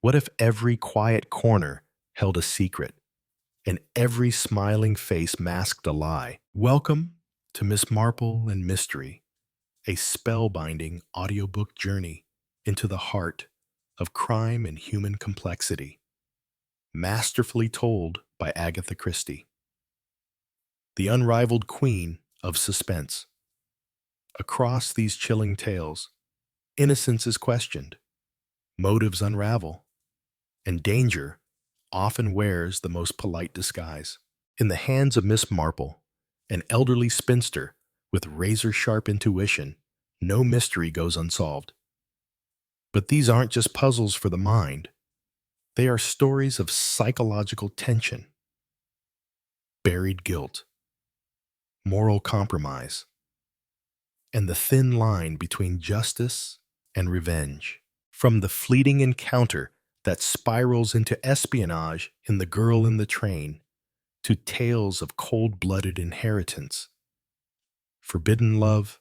What if every quiet corner held a secret, and every smiling face masked a lie? Welcome to Miss Marple and Mystery, a spellbinding audiobook journey into the heart of crime and human complexity, masterfully told by Agatha Christie, the unrivaled queen of suspense. Across these chilling tales, innocence is questioned, motives unravel, and danger often wears the most polite disguise. In the hands of Miss Marple, an elderly spinster with razor-sharp intuition, no mystery goes unsolved. But these aren't just puzzles for the mind. They are stories of psychological tension, buried guilt, moral compromise, and the thin line between justice and revenge. From the fleeting encounter that spirals into espionage in The Girl in the Train, to tales of cold-blooded inheritance, forbidden love,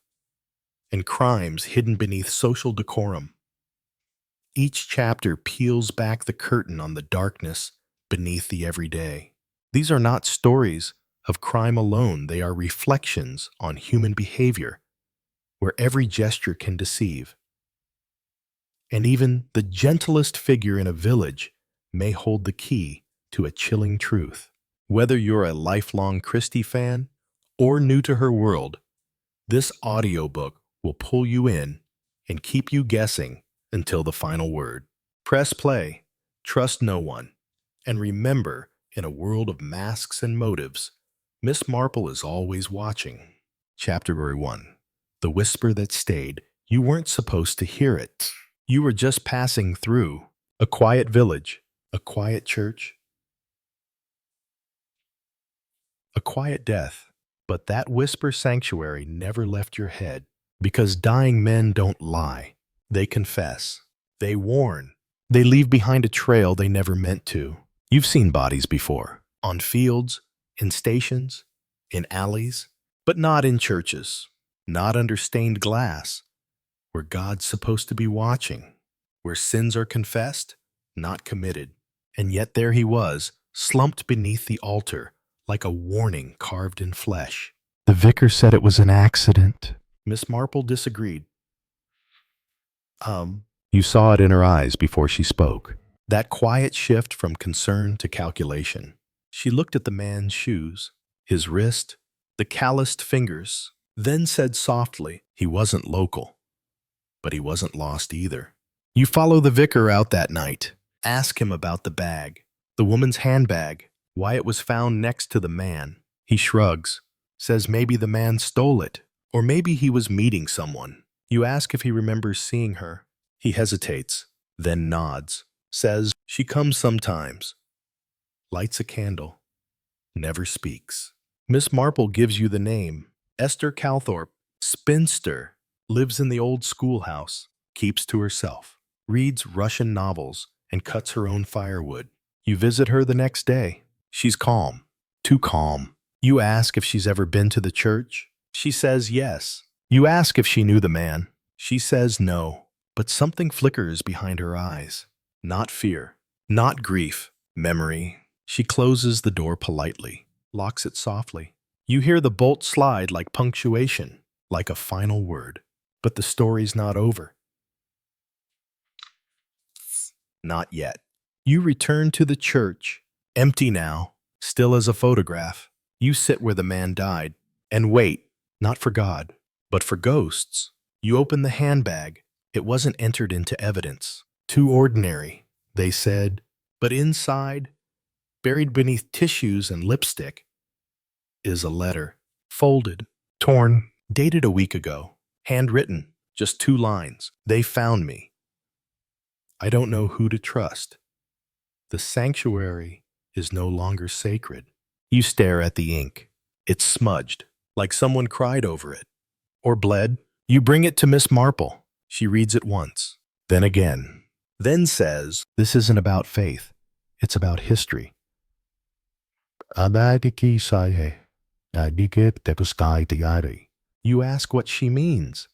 and crimes hidden beneath social decorum. Each chapter peels back the curtain on the darkness beneath the everyday. These are not stories of crime alone, they are reflections on human behavior, where every gesture can deceive. And even the gentlest figure in a village may hold the key to a chilling truth. Whether you're a lifelong Christie fan or new to her world, this audiobook will pull you in and keep you guessing until the final word. Press play, trust no one, and remember, in a world of masks and motives, Miss Marple is always watching. Chapter 1. The Whisper That Stayed. You weren't supposed to hear it. You were just passing through a quiet village, a quiet church, a quiet death. But that whisper sanctuary never left your head, because dying men don't lie. They confess. They warn. They leave behind a trail they never meant to. You've seen bodies before, on fields, in stations, in alleys, but not in churches, not under stained glass, where God's supposed to be watching, where sins are confessed, not committed. And yet there he was, slumped beneath the altar, like a warning carved in flesh. The vicar said it was an accident. Miss Marple disagreed. You saw it in her eyes before she spoke. That quiet shift from concern to calculation. She looked at the man's shoes, his wrist, the calloused fingers, then said softly, he wasn't local, but he wasn't lost either. You follow the vicar out that night. Ask him about the bag, the woman's handbag, why it was found next to the man. He shrugs, says maybe the man stole it, or maybe he was meeting someone. You ask if he remembers seeing her. He hesitates, then nods, says she comes sometimes, lights a candle, never speaks. Miss Marple gives you the name, Esther Calthorpe, spinster, lives in the old schoolhouse, keeps to herself, reads Russian novels, and cuts her own firewood. You visit her the next day. She's calm, too calm. You ask if she's ever been to the church. She says yes. You ask if she knew the man. She says no, but something flickers behind her eyes. Not fear, not grief, memory. She closes the door politely, locks it softly. You hear the bolt slide like punctuation, like a final word. But the story's not over. Not yet. You return to the church, empty now, still as a photograph. You sit where the man died and wait, not for God, but for ghosts. You open the handbag. It wasn't entered into evidence. Too ordinary, they said. But inside, buried beneath tissues and lipstick, is a letter. Folded, torn, dated a week ago. Handwritten, just 2 lines. They found me. I don't know who to trust. The sanctuary is no longer sacred. You stare at the ink. It's smudged, like someone cried over it. Or bled. You bring it to Miss Marple. She reads it once, then again, then says, this isn't about faith. It's about history. You ask what she means.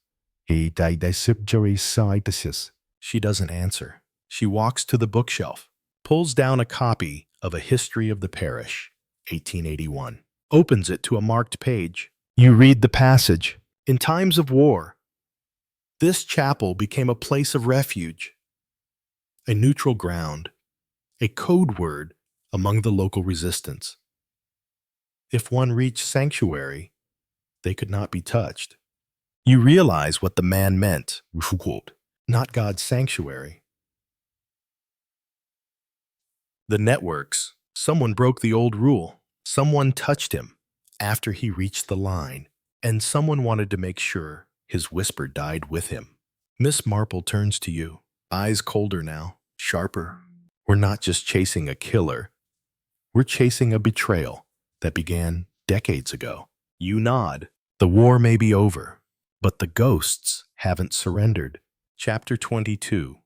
She doesn't answer. She walks to the bookshelf, pulls down a copy of A History of the Parish, 1881, opens it to a marked page. You read the passage. In times of war, this chapel became a place of refuge, a neutral ground, a code word among the local resistance. If one reached sanctuary, they could not be touched. You realize what the man meant, not God's sanctuary. The networks. Someone broke the old rule. Someone touched him after he reached the line, and someone wanted to make sure his whisper died with him. Miss Marple turns to you, eyes colder now, sharper. We're not just chasing a killer. We're chasing a betrayal that began decades ago. You nod. The war may be over, but the ghosts haven't surrendered. Chapter 22.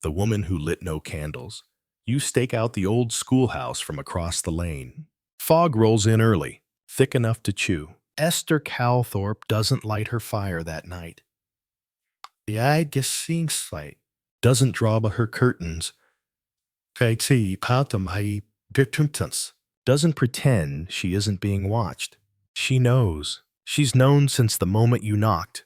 The Woman Who Lit No Candles. You stake out the old schoolhouse from across the lane. Fog rolls in early, thick enough to chew. Esther Calthorpe doesn't light her fire that night. The eyed Gesingsleit doesn't draw her curtains. Doesn't pretend she isn't being watched. She knows. She's known since the moment you knocked.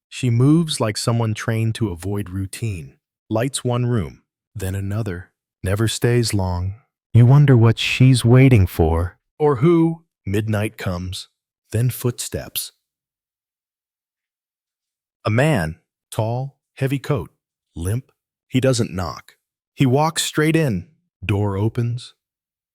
She moves like someone trained to avoid routine. Lights one room, then another. Never stays long. You wonder what she's waiting for. Or who. Midnight comes. Then footsteps. A man, tall, heavy coat, limp. He doesn't knock. He walks straight in. Door opens,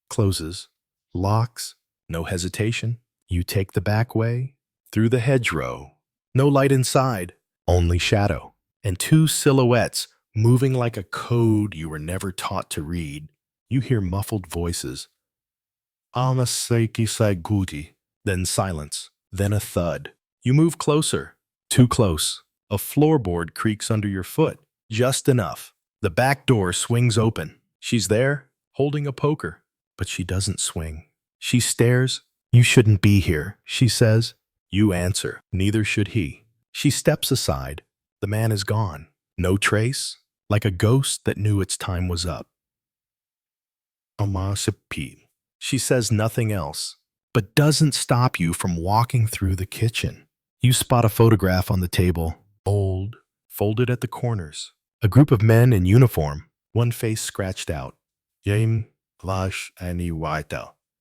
closes, locks. No hesitation. You take the back way, through the hedgerow. No light inside, only shadow. And two silhouettes moving like a code you were never taught to read. You hear muffled voices. Then silence, then a thud. You move closer, too close. A floorboard creaks under your foot, just enough. The back door swings open. She's there, holding a poker, but she doesn't swing. She stares. You shouldn't be here, she says. You answer. Neither should he. She steps aside. The man is gone. No trace, like a ghost that knew its time was up. She says nothing else, but doesn't stop you from walking through the kitchen. You spot a photograph on the table, old, folded at the corners. A group of men in uniform, one face scratched out.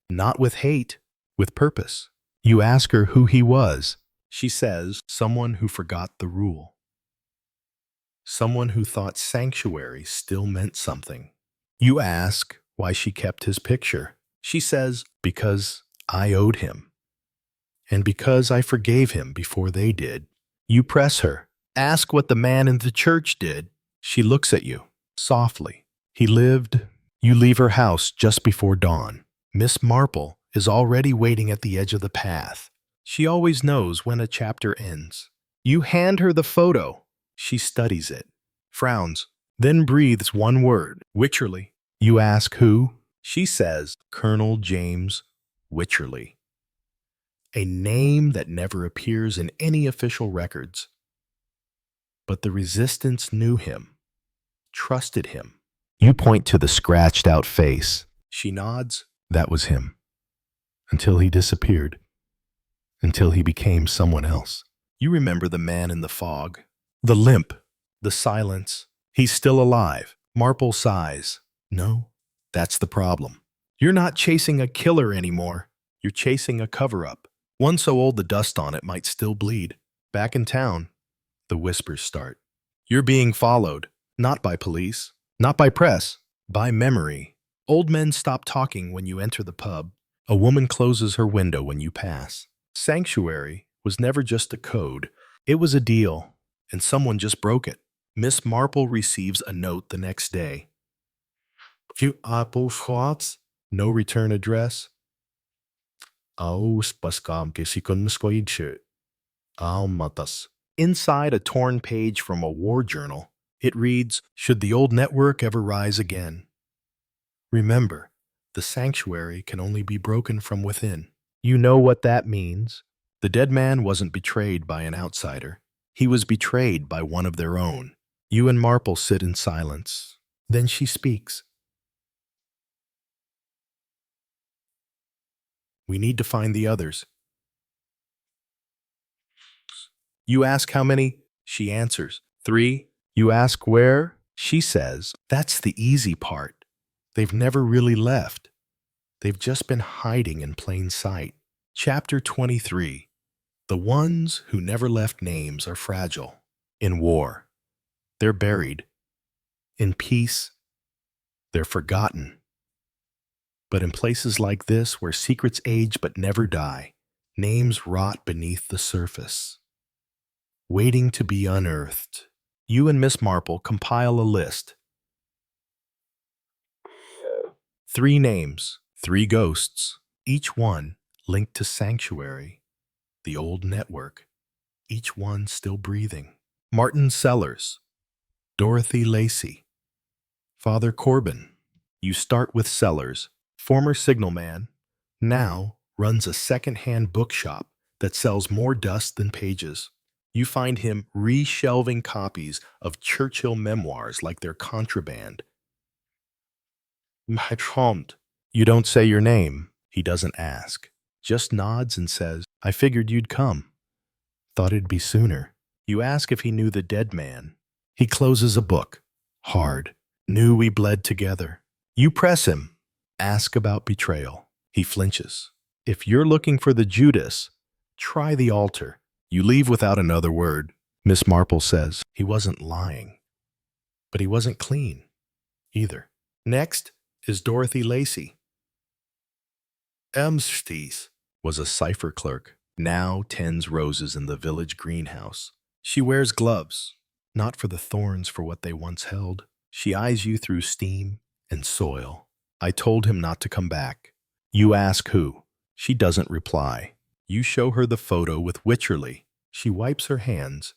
Not with hate, with purpose. You ask her who he was. She says, someone who forgot the rule. Someone who thought sanctuary still meant something. You ask why she kept his picture. She says, because I owed him. And because I forgave him before they did. You press her. Ask what the man in the church did. She looks at you, softly. He lived. You leave her house just before dawn. Miss Marple is already waiting at the edge of the path. She always knows when a chapter ends. You hand her the photo. She studies it, frowns, then breathes one word, Wycherley. You ask who? She says, Colonel James Wycherley. A name that never appears in any official records. But the resistance knew him, trusted him. You point to the scratched out face. She nods. That was him. Until he disappeared. Until he became someone else. You remember the man in the fog. The limp. The silence. He's still alive. Marple sighs. No, that's the problem. You're not chasing a killer anymore. You're chasing a cover-up. One so old the dust on it might still bleed. Back in town, the whispers start. You're being followed. Not by police. Not by press. By memory. Old men stop talking when you enter the pub. A woman closes her window when you pass. Sanctuary was never just a code. It was a deal, and someone just broke it. Miss Marple receives a note the next day. No return address. Inside a torn page from a war journal, it reads, should the old network ever rise again? Remember, the sanctuary can only be broken from within. You know what that means. The dead man wasn't betrayed by an outsider. He was betrayed by one of their own. You and Marple sit in silence. Then she speaks. We need to find the others. You ask how many? She answers, 3. You ask where? She says, that's the easy part. They've never really left. They've just been hiding in plain sight. Chapter 23. The ones who never left names are fragile. In war, they're buried. In peace, they're forgotten. But in places like this, where secrets age but never die, names rot beneath the surface, waiting to be unearthed. You and Miss Marple compile a list. 3 names, 3 ghosts, each one linked to Sanctuary, the old network, each one still breathing. Martin Sellers, Dorothy Lacey, Father Corbin. You start with Sellers, former signalman, now runs a second-hand bookshop that sells more dust than pages. You find him reshelving copies of Churchill memoirs like they're contraband. My trompt. You don't say your name. He doesn't ask. Just nods and says, I figured you'd come. Thought it'd be sooner. You ask if he knew the dead man. He closes a book. Hard. Knew we bled together. You press him. Ask about betrayal. He flinches. If you're looking for the Judas, try the altar. You leave without another word. Miss Marple says he wasn't lying, but he wasn't clean either. Next is Dorothy Lacey. Emsties was a cipher clerk, now tends roses in the village greenhouse. She wears gloves, not for the thorns for what they once held. She eyes you through steam and soil. I told him not to come back. You ask who. She doesn't reply. You show her the photo with Wycherley. She wipes her hands.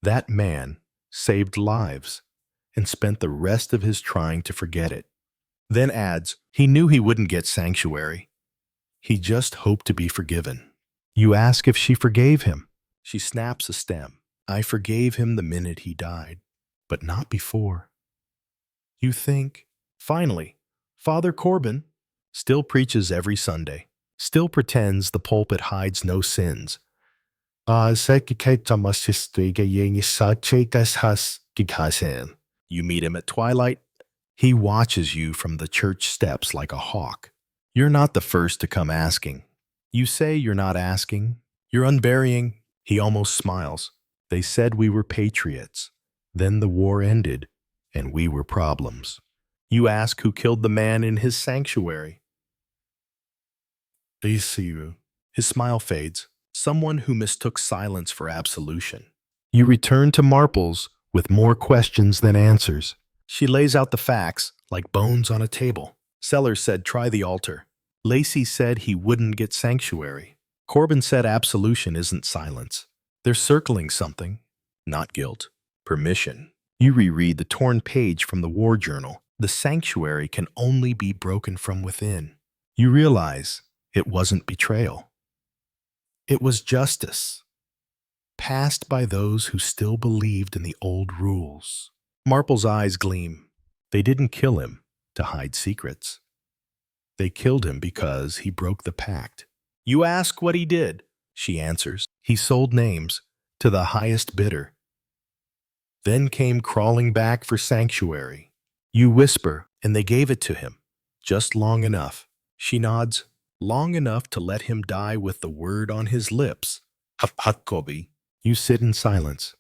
That man saved lives and spent the rest of his trying to forget it. Then adds, he knew he wouldn't get Sanctuary. He just hoped to be forgiven. You ask if she forgave him. She snaps a stem. I forgave him the minute he died, but not before. You think, finally, Father Corbin still preaches every Sunday, still pretends the pulpit hides no sins. You meet him at twilight. He watches you from the church steps like a hawk. You're not the first to come asking. You say you're not asking. You're unburying. He almost smiles. They said we were patriots. Then the war ended, and we were problems. You ask who killed the man in his sanctuary. His smile fades. Someone who mistook silence for absolution. You return to Marple's with more questions than answers. She lays out the facts like bones on a table. Sellers said try the altar. Lacey said he wouldn't get Sanctuary. Corbin said absolution isn't silence. They're circling something, not guilt, permission. You reread the torn page from the war journal. The Sanctuary can only be broken from within. You realize it wasn't betrayal. It was justice, passed by those who still believed in the old rules. Marple's eyes gleam. They didn't kill him to hide secrets. They killed him because he broke the pact. You ask what he did. She answers, he sold names to the highest bidder. Then came crawling back for Sanctuary. You whisper, and they gave it to him, just long enough. She nods, long enough to let him die with the word on his lips. Hapatkobi. You sit in silence.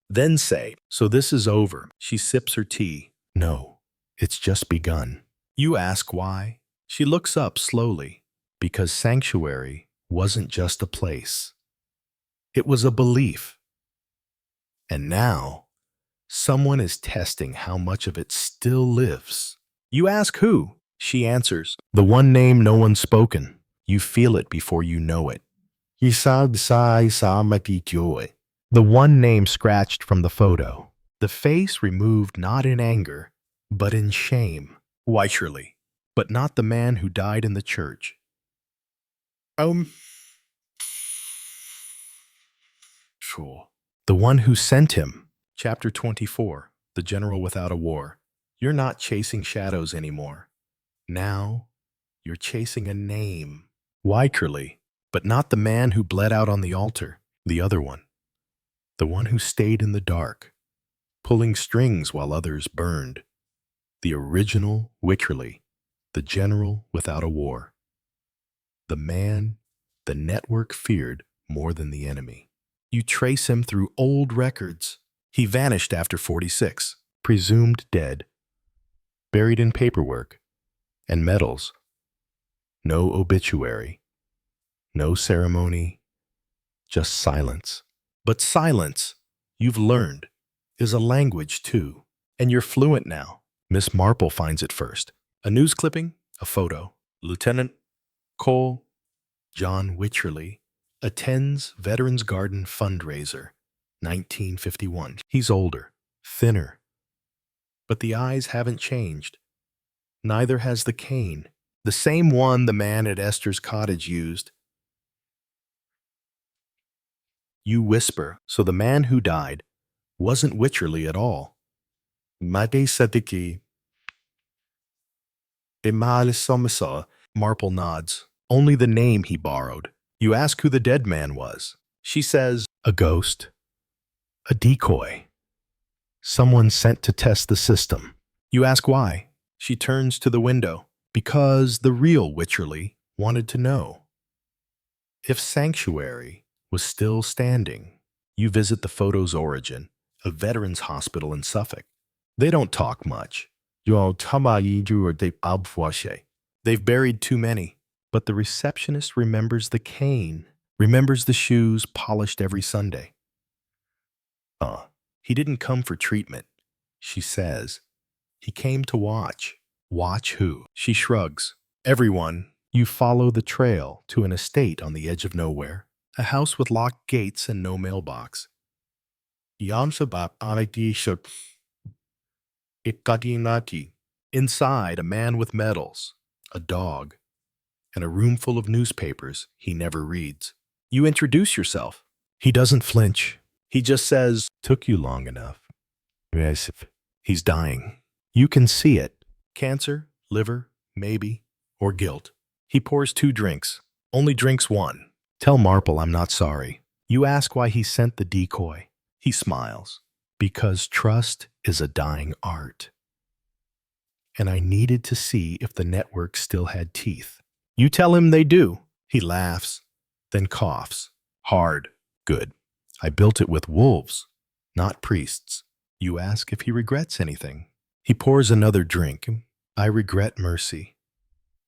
Then say, so this is over. She sips her tea. No, it's just begun. You ask why. She looks up slowly. Because Sanctuary wasn't just a place. It was a belief. And now, someone is testing how much of it still lives. You ask who. She answers, the one name no one's spoken. You feel it before you know it. The one name scratched from the photo. The face removed not in anger, but in shame. Wycherley, but not the man who died in the church. The one who sent him. Chapter 24. The General Without a War. You're not chasing shadows anymore. Now, you're chasing a name. Wycherly, but not the man who bled out on the altar. The other one. The one who stayed in the dark, pulling strings while others burned. The original Wycherly, the General Without a War. The man the network feared more than the enemy. You trace him through old records. He vanished after 46, presumed dead, buried in paperwork and medals. No obituary, no ceremony, just silence. But silence, you've learned, is a language too, and you're fluent now. Miss Marple finds it first. A news clipping, a photo. Lieutenant Cole John Wycherly attends Veterans Garden fundraiser, 1951. He's older, thinner, but the eyes haven't changed. Neither has the cane, the same one the man at Esther's cottage used. You whisper, so the man who died wasn't Wycherly at all. Mate Sadiki. Emal Somisa. Marple nods. Only the name he borrowed. You ask who the dead man was. She says, a ghost. A decoy. Someone sent to test the system. You ask why. She turns to the window. Because the real Wycherly wanted to know. If Sanctuary was still standing, you visit the photo's origin, a veterans hospital in Suffolk. They don't talk much. They've buried too many. But the receptionist remembers the cane, remembers the shoes polished every Sunday. He didn't come for treatment, she says. He came to watch. Watch who? She shrugs. Everyone. You follow the trail to an estate on the edge of nowhere, a house with locked gates and no mailbox. Inside, a man with medals, a dog, and a room full of newspapers he never reads. You introduce yourself. He doesn't flinch. He just says, took you long enough. Yes. He's dying. You can see it. Cancer, liver, maybe, or guilt. He pours 2 drinks. Only drinks 1. Tell Marple I'm not sorry. You ask why he sent the decoy. He smiles. Because trust is a dying art. And I needed to see if the network still had teeth. You tell him they do. He laughs, then coughs. Hard. Good. I built it with wolves, not priests. You ask if he regrets anything. He pours another drink. I regret mercy.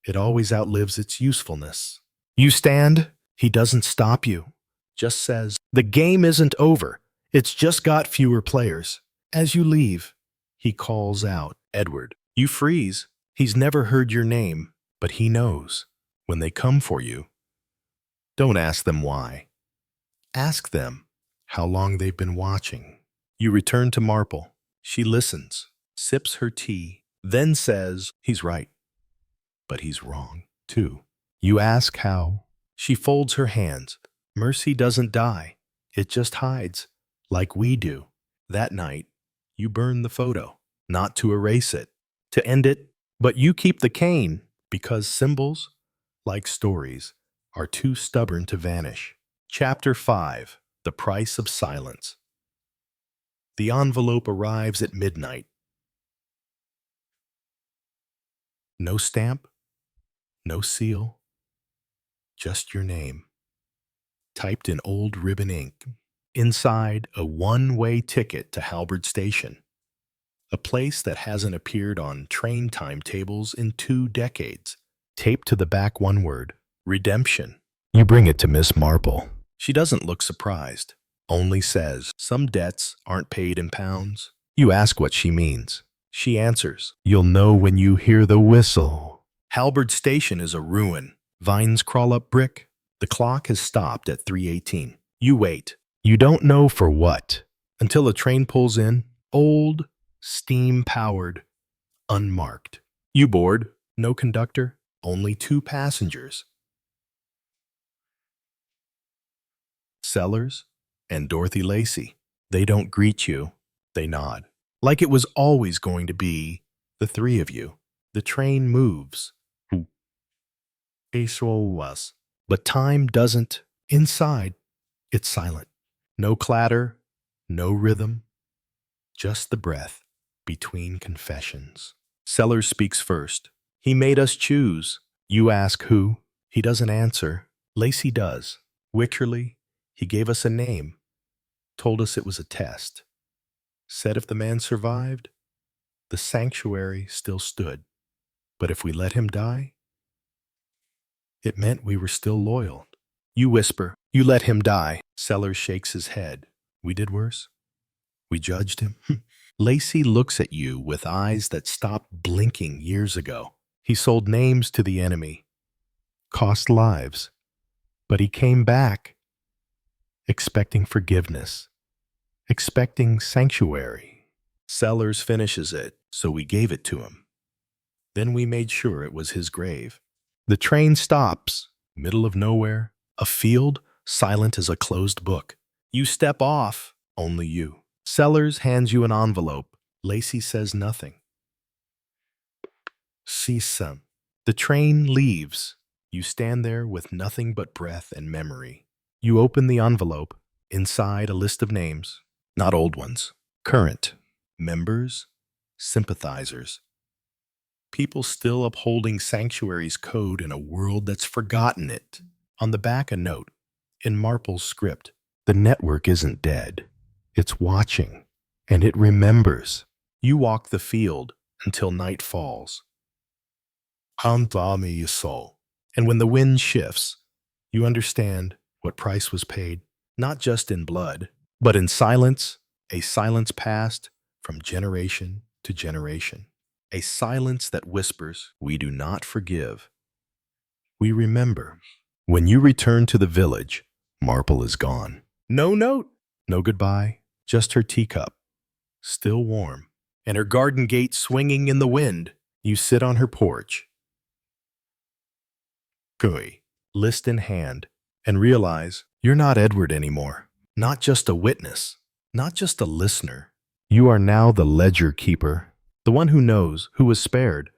It always outlives its usefulness. You stand. He doesn't stop you. Just says, the game isn't over. It's just got fewer players. As you leave, he calls out, Edward. You freeze. He's never heard your name, but he knows. When they come for you, don't ask them why. Ask them how long they've been watching. You return to Marple. She listens, sips her tea, then says, he's right. But he's wrong, too. You ask how. She folds her hands. Mercy doesn't die. It just hides, like we do. That night, you burn the photo, not to erase it, to end it, but you keep the cane, because symbols, like stories, are too stubborn to vanish. Chapter 5. The Price of Silence. The envelope arrives at midnight. No stamp, no seal, just your name, typed in old ribbon ink. Inside, a one-way ticket to Halberd Station, a place that hasn't appeared on train timetables in 2 decades. Taped to the back one word, redemption. You bring it to Miss Marple. She doesn't look surprised, only says, some debts aren't paid in pounds. You ask what she means. She answers, you'll know when you hear the whistle. Halberd Station is a ruin. Vines crawl up brick. The clock has stopped at 3:18. You wait. You don't know for what, until a train pulls in, old, steam-powered, unmarked. You board, no conductor, only 2 passengers. Sellers, and Dorothy Lacey. They don't greet you, they nod. Like it was always going to be the three of you. The train moves. It was. But time doesn't. Inside, it's silent. No clatter, no rhythm, just the breath between confessions. Sellers speaks first. He made us choose. You ask who. He doesn't answer. Lacey does. Wycherley, he gave us a name. Told us it was a test. Said if the man survived, the sanctuary still stood. But if we let him die, it meant we were still loyal. You whisper, you let him die. Sellers shakes his head. We did worse. We judged him. Lacey looks at you with eyes that stopped blinking years ago. He sold names to the enemy, cost lives, but he came back, expecting forgiveness, expecting sanctuary. Sellers finishes it, so we gave it to him. Then we made sure it was his grave. The train stops, middle of nowhere, a field silent as a closed book. You step off, only you. Sellers hands you an envelope. Lacey says nothing. See some. The train leaves. You stand there with nothing but breath and memory. You open the envelope. Inside, a list of names. Not old ones. Current. Members. Sympathizers. People still upholding Sanctuary's code in a world that's forgotten it. On the back, a note. In Marple's script. The network isn't dead. It's watching, and it remembers. You walk the field until night falls. Handami your soul. And when the wind shifts, you understand what price was paid, not just in blood, but in silence, a silence passed from generation to generation. A silence that whispers, we do not forgive. We remember. When you return to the village, Marple is gone. No note, no goodbye. Just her teacup, still warm, and her garden gate swinging in the wind. You sit on her porch, Kui, list in hand, and realize you're not Edward anymore. Not just a witness, not just a listener. You are now the ledger keeper, the one who knows who was spared.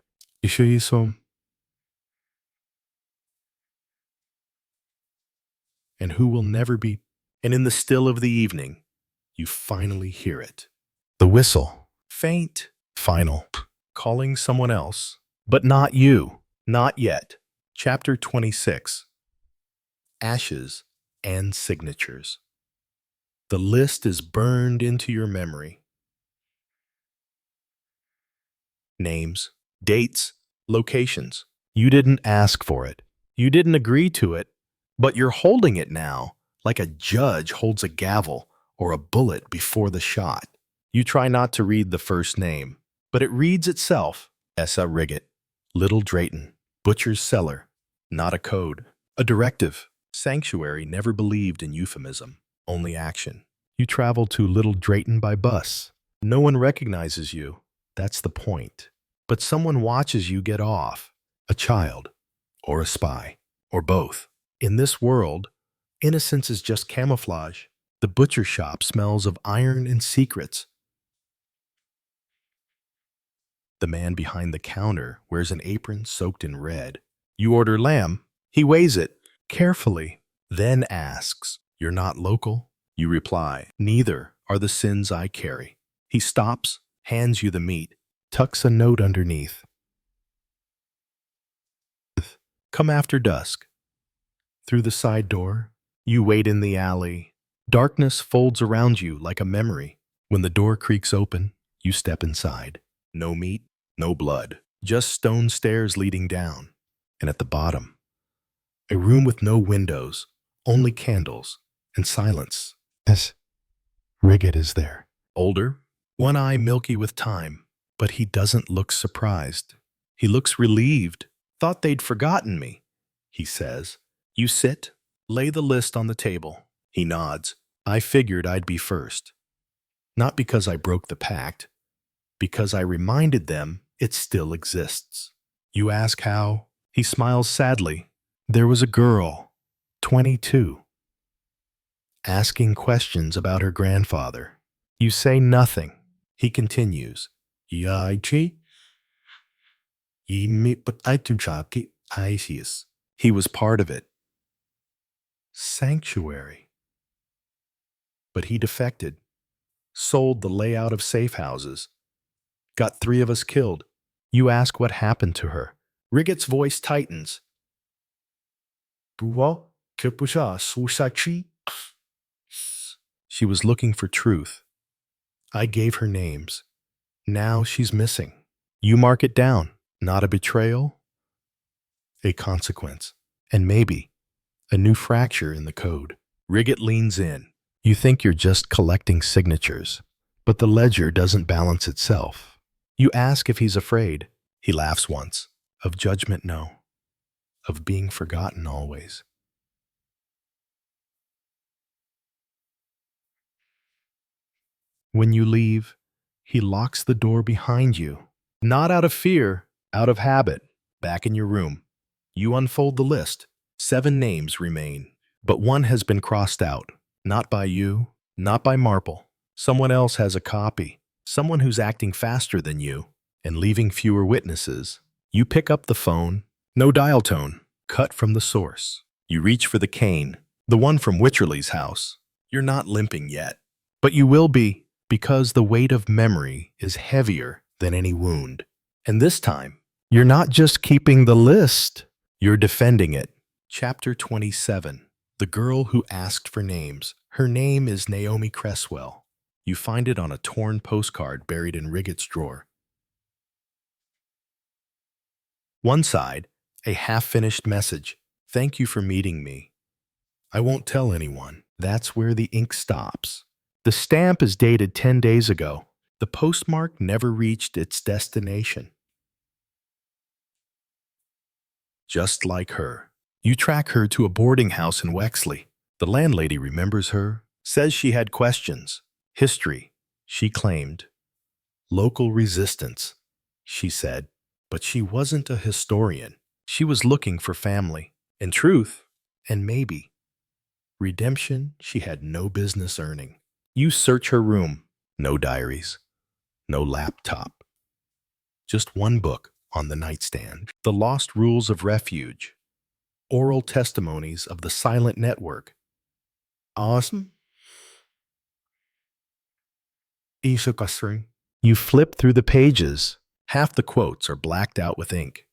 And who will never be. And in the still of the evening, you finally hear it. The whistle. Faint. Final. Calling someone else. But not you. Not yet. Chapter 26. Ashes and signatures. The list is burned into your memory. Names, dates, locations. You didn't ask for it. You didn't agree to it, but you're holding it now, like a judge holds a gavel or a bullet before the shot. You try not to read the first name, but it reads itself. Essa Riggett, Little Drayton, Butcher's Cellar. Not a code, a directive. Sanctuary never believed in euphemism, only action. You travel to Little Drayton by bus. No one recognizes you. That's the point. But someone watches you get off. A child, or a spy, or both. In this world, innocence is just camouflage. The butcher shop smells of iron and secrets. The man behind the counter wears an apron soaked in red. You order lamb. He weighs it carefully, then asks, "You're not local?" You reply, "Neither are the sins I carry." He stops, hands you the meat, tucks a note underneath. Come after dusk. Through the side door, you wait in the alley. Darkness folds around you like a memory. When the door creaks open, you step inside. No meat, no blood, just stone stairs leading down. And at the bottom, a room with no windows, only candles and silence. Miss Riggett is there. Older, one eye milky with time, but he doesn't look surprised. He looks relieved. Thought they'd forgotten me, he says. You sit, lay the list on the table. He nods. I figured I'd be first. Not because I broke the pact, because I reminded them it still exists. You ask how? He smiles sadly. There was a girl, 22. asking questions about her grandfather. You say nothing. He continues. He was part of it. Sanctuary. But he defected, sold the layout of safe houses, got 3 of us killed. You ask what happened to her. Riggett's voice tightens. She was looking for truth. I gave her names. Now she's missing. You mark it down. Not a betrayal, a consequence, and maybe a new fracture in the code. Riggett leans in. You think you're just collecting signatures, but the ledger doesn't balance itself. You ask if he's afraid. He laughs once. Of judgment, no. Of being forgotten always. When you leave, he locks the door behind you. Not out of fear, out of habit. Back in your room. You unfold the list. 7 names remain, but 1 has been crossed out. Not by you, not by Marple. Someone else has a copy. Someone who's acting faster than you and leaving fewer witnesses. You pick up the phone. No dial tone. Cut from the source. You reach for the cane, the one from Wycherley's house. You're not limping yet, but you will be, because the weight of memory is heavier than any wound. And this time, you're not just keeping the list, you're defending it. Chapter 27. The Girl Who Asked for Names. Her name is Naomi Cresswell. You find it on a torn postcard buried in Riggett's drawer. One side, a half-finished message. Thank you for meeting me. I won't tell anyone. That's where the ink stops. The stamp is dated 10 days ago. The postmark never reached its destination. Just like her. You track her to a boarding house in Wexley. The landlady remembers her, says she had questions. History, she claimed. Local resistance, she said. But she wasn't a historian. She was looking for family, and truth, and maybe redemption she had no business earning. You search her room. No diaries, no laptop. Just 1 book on the nightstand. The Lost Rules of Refuge. Oral testimonies of the silent network. Awesome. You flip through the pages. Half the quotes are blacked out with ink.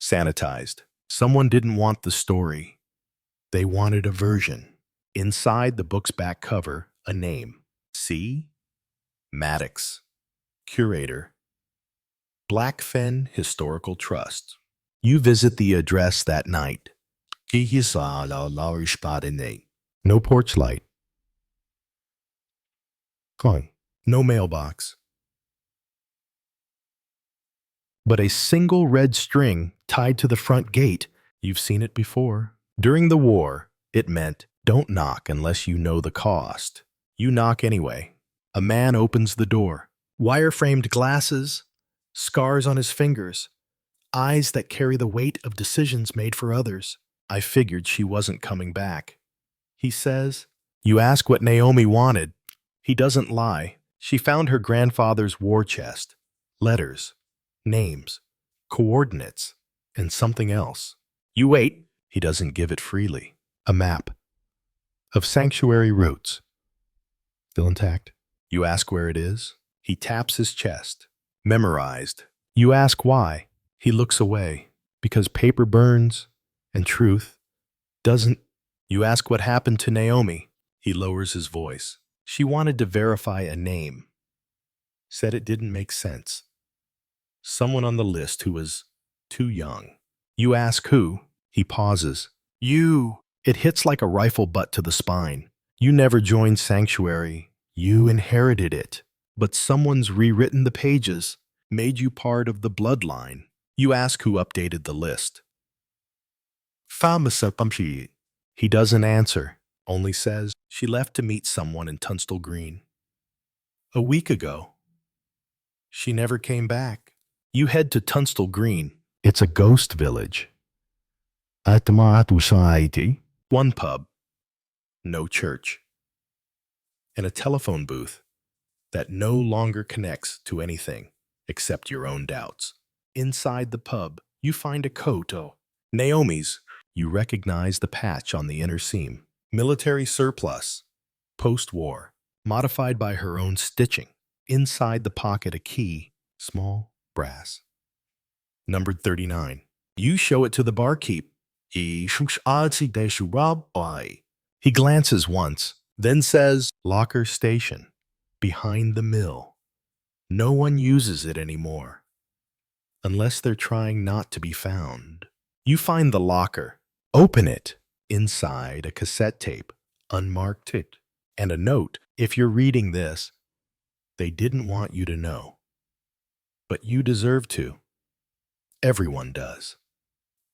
Sanitized. Someone didn't want the story. They wanted a version. Inside the book's back cover, a name. C. Maddox. Curator. Blackfen Historical Trust. You visit the address that night. No porch light. No mailbox. But a single red string tied to the front gate. You've seen it before. During the war, it meant don't knock unless you know the cost. You knock anyway. A man opens the door. Wire-framed glasses, scars on his fingers, eyes that carry the weight of decisions made for others. I figured she wasn't coming back. He says, you ask what Naomi wanted. He doesn't lie. She found her grandfather's war chest, letters, names, coordinates, and something else. You wait. He doesn't give it freely. A map of sanctuary routes. Still intact. You ask where it is. He taps his chest. Memorized. You ask why. He looks away. Because paper burns and truth doesn't. You ask what happened to Naomi. He lowers his voice. She wanted to verify a name. Said it didn't make sense. Someone on the list who was too young. You ask who. He pauses. You. It hits like a rifle butt to the spine. You never joined Sanctuary. You inherited it. But someone's rewritten the pages, made you part of the bloodline. You ask who updated the list. He doesn't answer, only says she left to meet someone in Tunstall Green. A week ago. She never came back. You head to Tunstall Green. It's a ghost village. one pub, no church, and a telephone booth that no longer connects to anything except your own doubts. Inside the pub, you find a coat. Oh, Naomi's. You recognize the patch on the inner seam. Military surplus, post-war, modified by her own stitching. Inside the pocket, a key, small, brass, numbered 39. You show it to the barkeep. He glances once, then says, "Locker station, behind the mill. No one uses it anymore, unless they're trying not to be found." You find the locker, open it. Inside, a cassette tape, unmarked it, and a note. If you're reading this, they didn't want you to know, but you deserve to. Everyone does,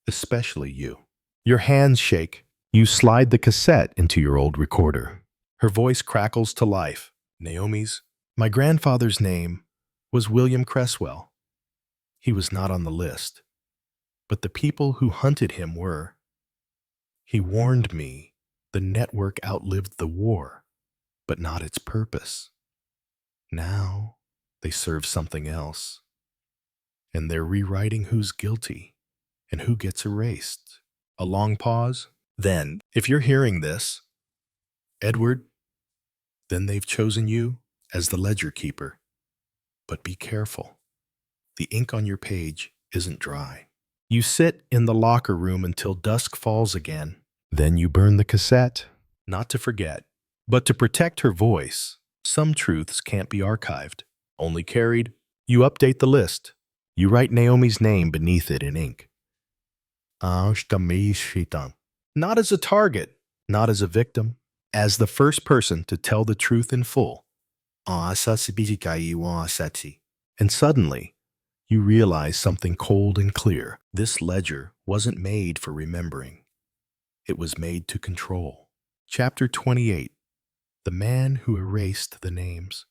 especially you. Your hands shake. You slide the cassette into your old recorder. Her voice crackles to life. Naomi's. "My grandfather's name was William Cresswell. He was not on the list, but the people who hunted him were. He warned me the network outlived the war, but not its purpose. Now they serve something else, and they're rewriting who's guilty and who gets erased." A long pause. "Then, if you're hearing this, Edward, then they've chosen you as the ledger keeper. But be careful. The ink on your page isn't dry." You sit in the locker room until dusk falls again. Then you burn the cassette, not to forget, but to protect her voice. Some truths can't be archived, only carried. You update the list. You write Naomi's name beneath it in ink. Not as a target, not as a victim, as the first person to tell the truth in full. And suddenly, you realize something cold and clear. This ledger wasn't made for remembering. It was made to control. Chapter 28. The Man Who Erased the Names.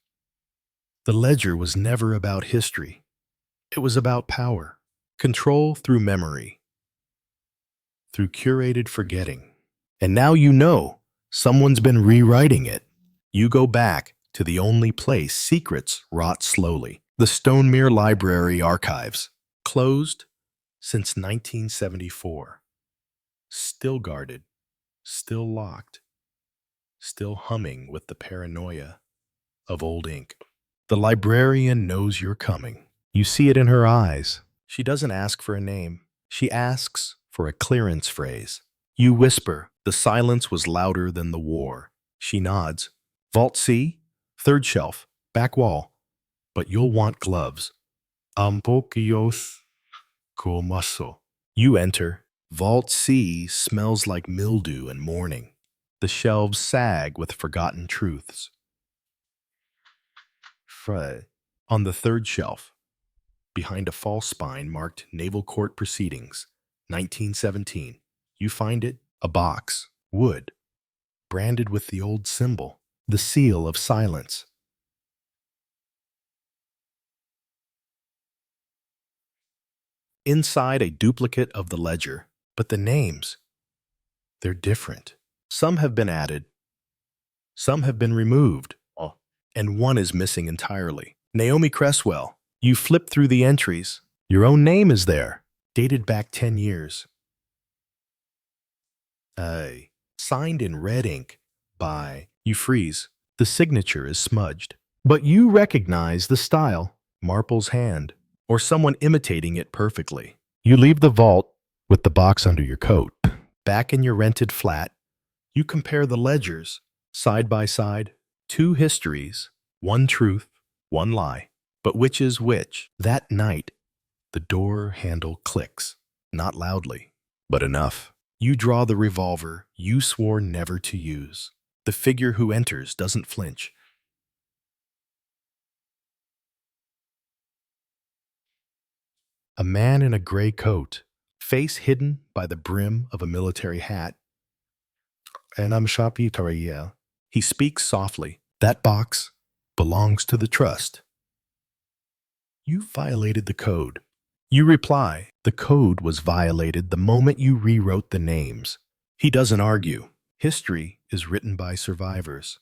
The ledger was never about history. It was about power. Control through memory, through curated forgetting. And now you know someone's been rewriting it. You go back to the only place secrets rot slowly. The Stonemere Library Archives. Closed since 1974. Still guarded, still locked, still humming with the paranoia of old ink. The librarian knows you're coming. You see it in her eyes. She doesn't ask for a name. She asks for a clearance phrase. You whisper. The silence was louder than the war. She nods. "Vault C, third shelf, back wall. But you'll want gloves." Ampokios komaso. You enter. Vault C smells like mildew and mourning. The shelves sag with forgotten truths. On the third shelf, behind a false spine marked Naval Court Proceedings, 1917, you find it, a box, wood, branded with the old symbol, the seal of silence. Inside, a duplicate of the ledger, but the names, they're different. Some have been added, some have been removed, and one is missing entirely. Naomi Cresswell. You flip through the entries. Your own name is there, dated back 10 years. Signed in red ink by, you freeze. The signature is smudged. But you recognize the style, Marple's hand, or someone imitating it perfectly. You leave the vault with the box under your coat. Back in your rented flat, you compare the ledgers, side by side, 2 histories, 1 truth, 1 lie. But which is which? That night, the door handle clicks, not loudly, but enough. You draw the revolver you swore never to use. The figure who enters doesn't flinch. A man in a gray coat, face hidden by the brim of a military hat. And I'm Shapi Tarayel. He speaks softly. That box belongs to the trust. You violated the code. You reply, the code was violated the moment you rewrote the names. He doesn't argue. History is written by survivors.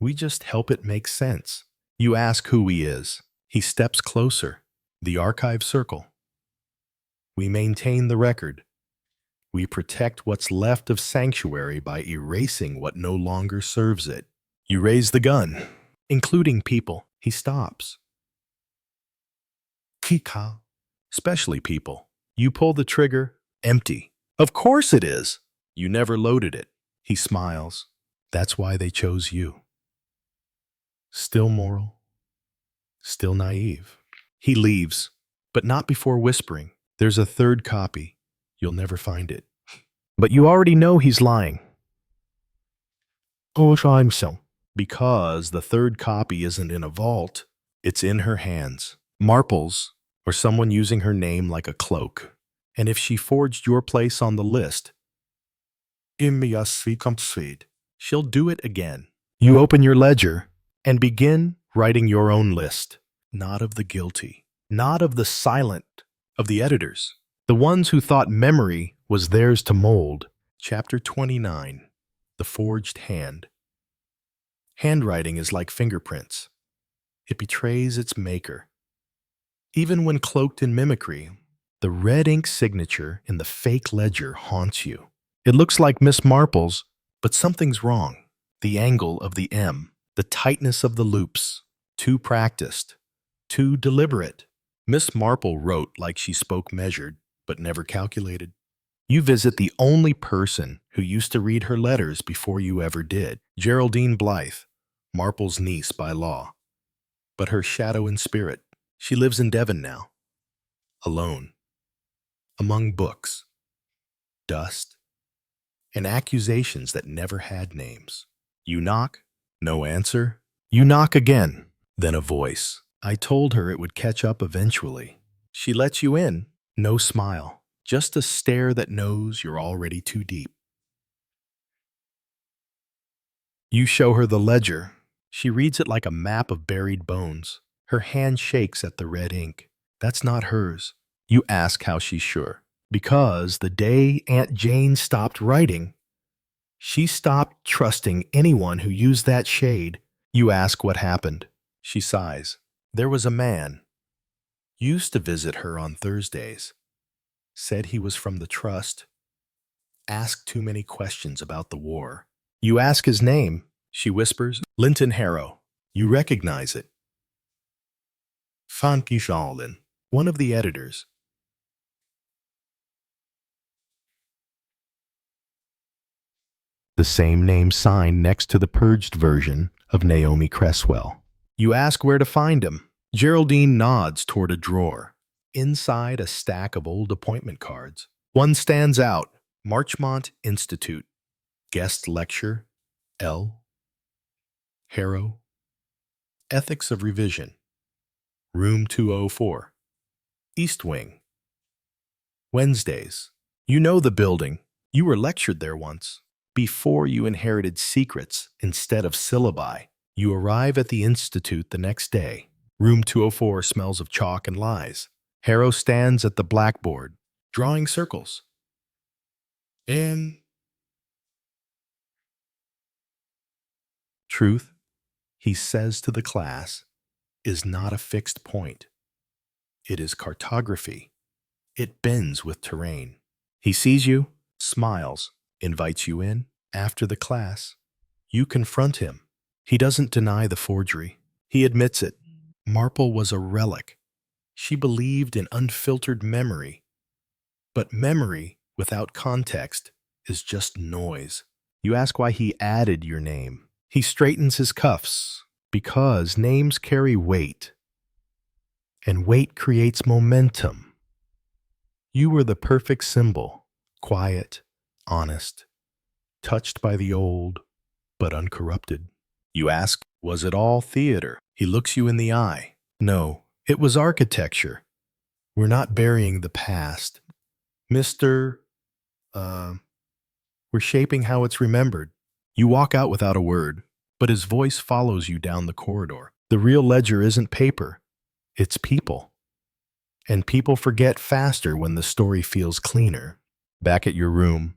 We just help it make sense. You ask who he is. He steps closer. The archive circle. We maintain the record. We protect what's left of sanctuary by erasing what no longer serves it. You raise the gun, including people. He stops. Kika, especially people. You pull the trigger, empty. Of course it is. You never loaded it. He smiles. That's why they chose you. Still moral, still naive. He leaves, but not before whispering. There's a third copy. You'll never find it. But you already know he's lying. Oh, I'm so. Because the third copy isn't in a vault. It's in her hands. Marple's, or someone using her name like a cloak. And if she forged your place on the list, she'll do it again. You open your ledger and begin writing your own list. Not of the guilty, not of the silent, of the editors. The ones who thought memory was theirs to mold. Chapter 29. The Forged Hand. Handwriting is like fingerprints. It betrays its maker. Even when cloaked in mimicry, the red ink signature in the fake ledger haunts you. It looks like Miss Marple's, but something's wrong. The angle of the M, the tightness of the loops. Too practiced, too deliberate. Miss Marple wrote like she spoke measured, but never calculated. You visit the only person who used to read her letters before you ever did. Geraldine Blythe, Marple's niece by law. But her shadow in spirit. She lives in Devon now. Alone. Among books. Dust. And accusations that never had names. You knock, no answer. You knock again, then a voice. I told her it would catch up eventually. She lets you in, no smile, just a stare that knows you're already too deep. You show her the ledger. She reads it like a map of buried bones. Her hand shakes at the red ink. That's not hers. You ask how she's sure. Because the day Aunt Jane stopped writing, she stopped trusting anyone who used that shade. You ask what happened. She sighs. There was a man. Used to visit her on Thursdays. Said he was from the trust. Asked too many questions about the war. You ask his name. She whispers, Linton Harrow. You recognize it. Fanky Shalden, one of the editors. The same name signed next to the purged version of Naomi Cresswell. You ask where to find him. Geraldine nods toward a drawer. Inside a stack of old appointment cards. One stands out. Marchmont Institute. Guest lecture. L. Harrow. Ethics of Revision. Room 204. East Wing. Wednesdays. You know the building. You were lectured there once. Before you inherited secrets instead of syllabi. You arrive at the Institute the next day. Room 204 smells of chalk and lies. Harrow stands at the blackboard, drawing circles. And truth, he says to the class, is not a fixed point. It is cartography. It bends with terrain. He sees you, smiles, invites you in. After the class, you confront him. He doesn't deny the forgery. He admits it. Marple was a relic. She believed in unfiltered memory. But memory without context is just noise. You ask why he added your name. He straightens his cuffs. Because names carry weight. And weight creates momentum. You were the perfect symbol. Quiet, honest, touched by the old, but uncorrupted. You ask, was it all theater? He looks you in the eye. No, it was architecture. We're not burying the past. We're shaping how it's remembered. You walk out without a word, but his voice follows you down the corridor. The real ledger isn't paper, it's people. And people forget faster when the story feels cleaner. Back at your room,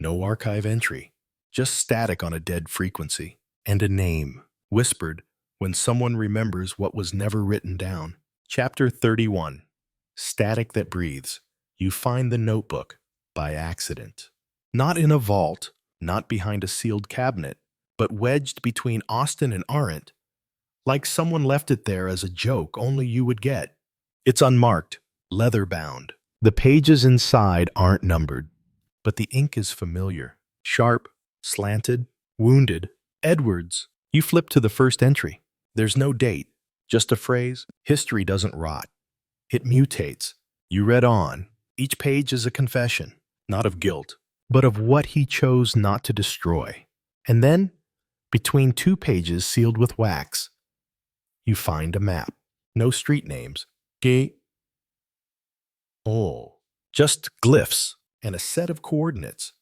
No archive entry, just static on a dead frequency. And a name, whispered when someone remembers what was never written down. Chapter 31. Static that breathes. You find the notebook by accident. Not in a vault, not behind a sealed cabinet, but wedged between Austin and Arendt, like someone left it there as a joke only you would get. It's unmarked, leather-bound. The pages inside aren't numbered, but the ink is familiar. Sharp, slanted, wounded. Edwards. You flip to the first entry. There's no date, just a phrase. History doesn't rot. It mutates. You read on. Each page is a confession, not of guilt, but of what he chose not to destroy. And then, between two pages sealed with wax, you find a map. No street names. Gate. Oh. Just glyphs and a set of coordinates.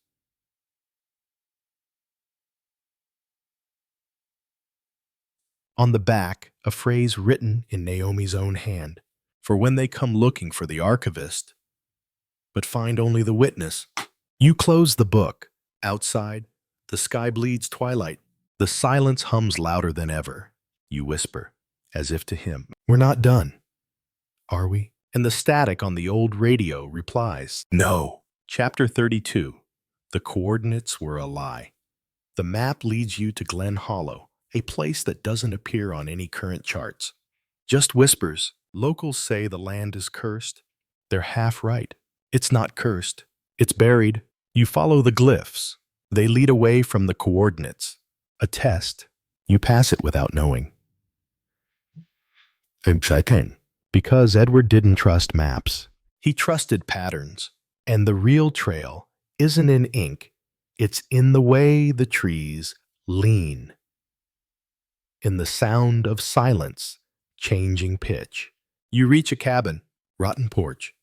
On the back, a phrase written in Naomi's own hand, for when they come looking for the archivist, but find only the witness. You close the book. Outside, the sky bleeds twilight. The silence hums louder than ever. You whisper, as if to him, "We're not done, are we?" And the static on the old radio replies, "No." Chapter 32. The coordinates were a lie. The map leads you to Glen Hollow, a place that doesn't appear on any current charts. Just whispers. Locals say the land is cursed. They're half right. It's not cursed. It's buried. You follow the glyphs. They lead away from the coordinates. A test. You pass it without knowing. Because Edward didn't trust maps. He trusted patterns. And the real trail isn't in ink. It's in the way the trees lean. In the sound of silence, changing pitch. You reach a cabin, rotten porch.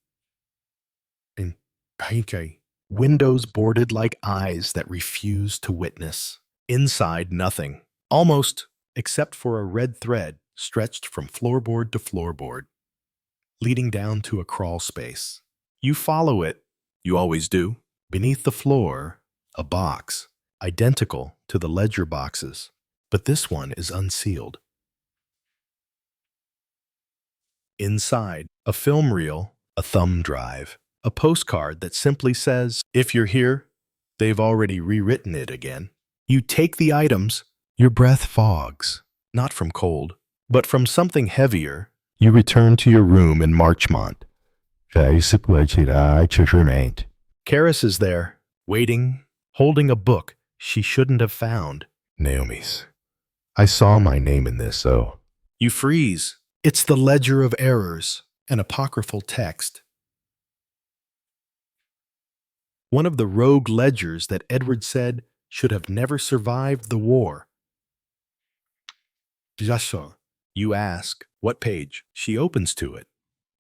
And windows boarded like eyes that refuse to witness. Inside, nothing. Almost, except for a red thread stretched from floorboard to floorboard, leading down to a crawl space. You follow it. You always do. Beneath the floor, a box, identical to the ledger boxes. But this one is unsealed. Inside, a film reel, a thumb drive, a postcard that simply says, "If you're here," they've already rewritten it again. You take the items, your breath fogs, not from cold, but from something heavier. You return to your room in Marchmont. Karis is there, waiting, holding a book she shouldn't have found. Naomi's. I saw my name in this, so. You freeze. It's the Ledger of Errors, an apocryphal text. One of the rogue ledgers that Edward said should have never survived the war. You ask, what page? She opens to it.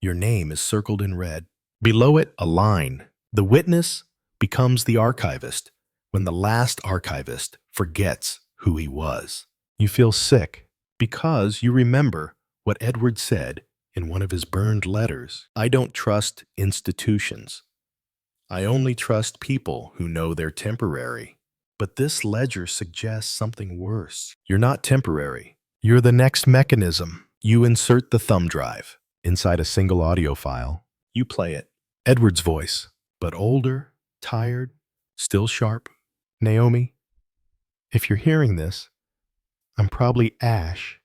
Your name is circled in red. Below it, a line. The witness becomes the archivist when the last archivist forgets who he was. You feel sick because you remember what Edward said in one of his burned letters. I don't trust institutions. I only trust people who know they're temporary. But this ledger suggests something worse. You're not temporary. You're the next mechanism. You insert the thumb drive inside a single audio file. You play it. Edward's voice, but older, tired, still sharp. Naomi, if you're hearing this, I'm probably ash,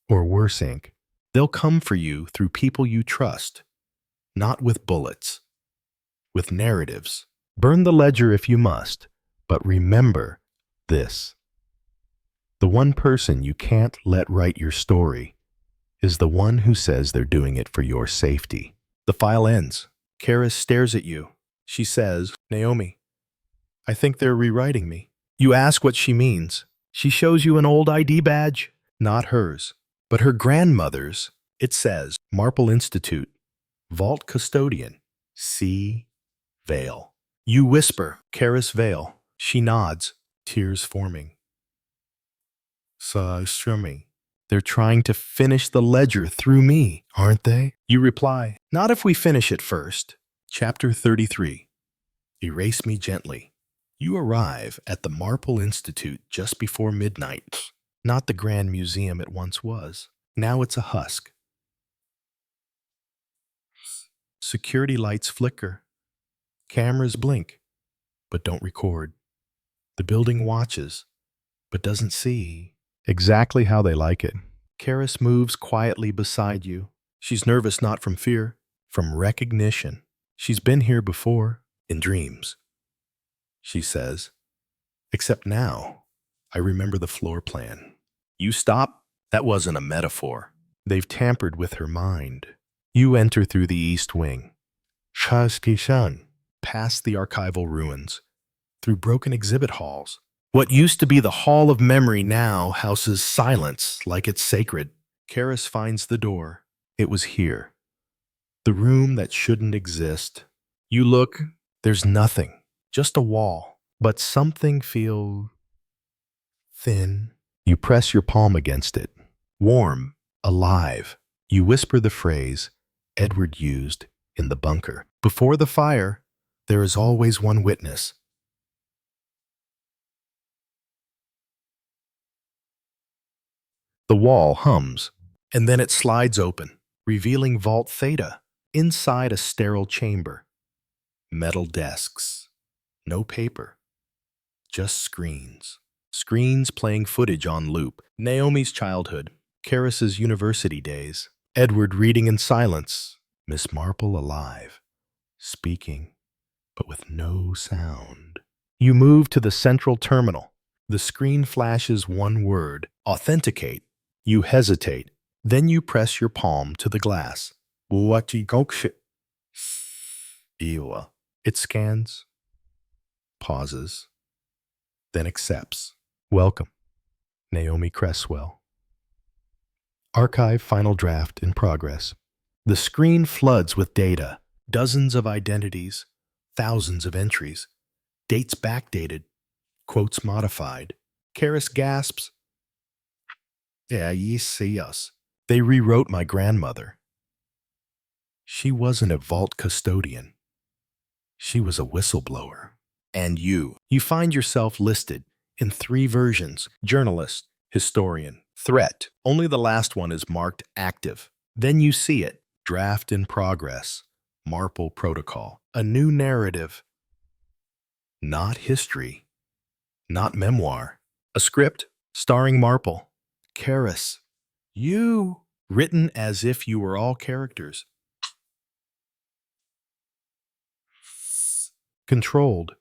or worse ink. They'll come for you through people you trust, not with bullets, with narratives. Burn the ledger if you must, but remember this. The one person you can't let write your story is the one who says they're doing it for your safety. The file ends. Karis stares at you. She says, Naomi, I think they're rewriting me. You ask what she means. She shows you an old ID badge, not hers, but her grandmother's. It says, Marple Institute, Vault Custodian, C. Vale. You whisper, Karis Vale. She nods, tears forming. Strumming. They're trying to finish the ledger through me, aren't they? You reply, not if we finish it first. Chapter 33. Erase me gently. You arrive at the Marple Institute just before midnight. Not the grand museum it once was. Now it's a husk. Security lights flicker. Cameras blink, but don't record. The building watches, but doesn't see. Exactly how they like it. Karis moves quietly beside you. She's nervous not from fear, from recognition. She's been here before, in dreams. She says, except now, I remember the floor plan. You stop? That wasn't a metaphor. They've tampered with her mind. You enter through the east wing. Shastishan, past the archival ruins, through broken exhibit halls. What used to be the Hall of Memory now houses silence like it's sacred. Karis finds the door. It was here. The room that shouldn't exist. You look, there's nothing, just a wall. But something feels thin. You press your palm against it. Warm, alive. You whisper the phrase Edward used in the bunker. Before the fire, there is always one witness. The wall hums, and then it slides open, revealing Vault Theta, inside a sterile chamber. Metal desks. No paper. Just screens. Screens playing footage on loop. Naomi's childhood. Karis's university days. Edward reading in silence. Miss Marple alive. Speaking, but with no sound. You move to the central terminal. The screen flashes one word. Authenticate. You hesitate. Then you press your palm to the glass. It scans, pauses, then accepts. Welcome, Naomi Cresswell. Archive final draft in progress. The screen floods with data, dozens of identities, thousands of entries, dates backdated, quotes modified. Karis gasps. Yeah, ye see us. They rewrote my grandmother. She wasn't a vault custodian. She was a whistleblower. And you find yourself listed in 3 versions: journalist, historian, threat. Only the last one is marked active. Then you see it, draft in progress, Marple protocol, a new narrative. Not history, not memoir, a script starring Marple, Karis, you, written as if you were all characters. Controlled,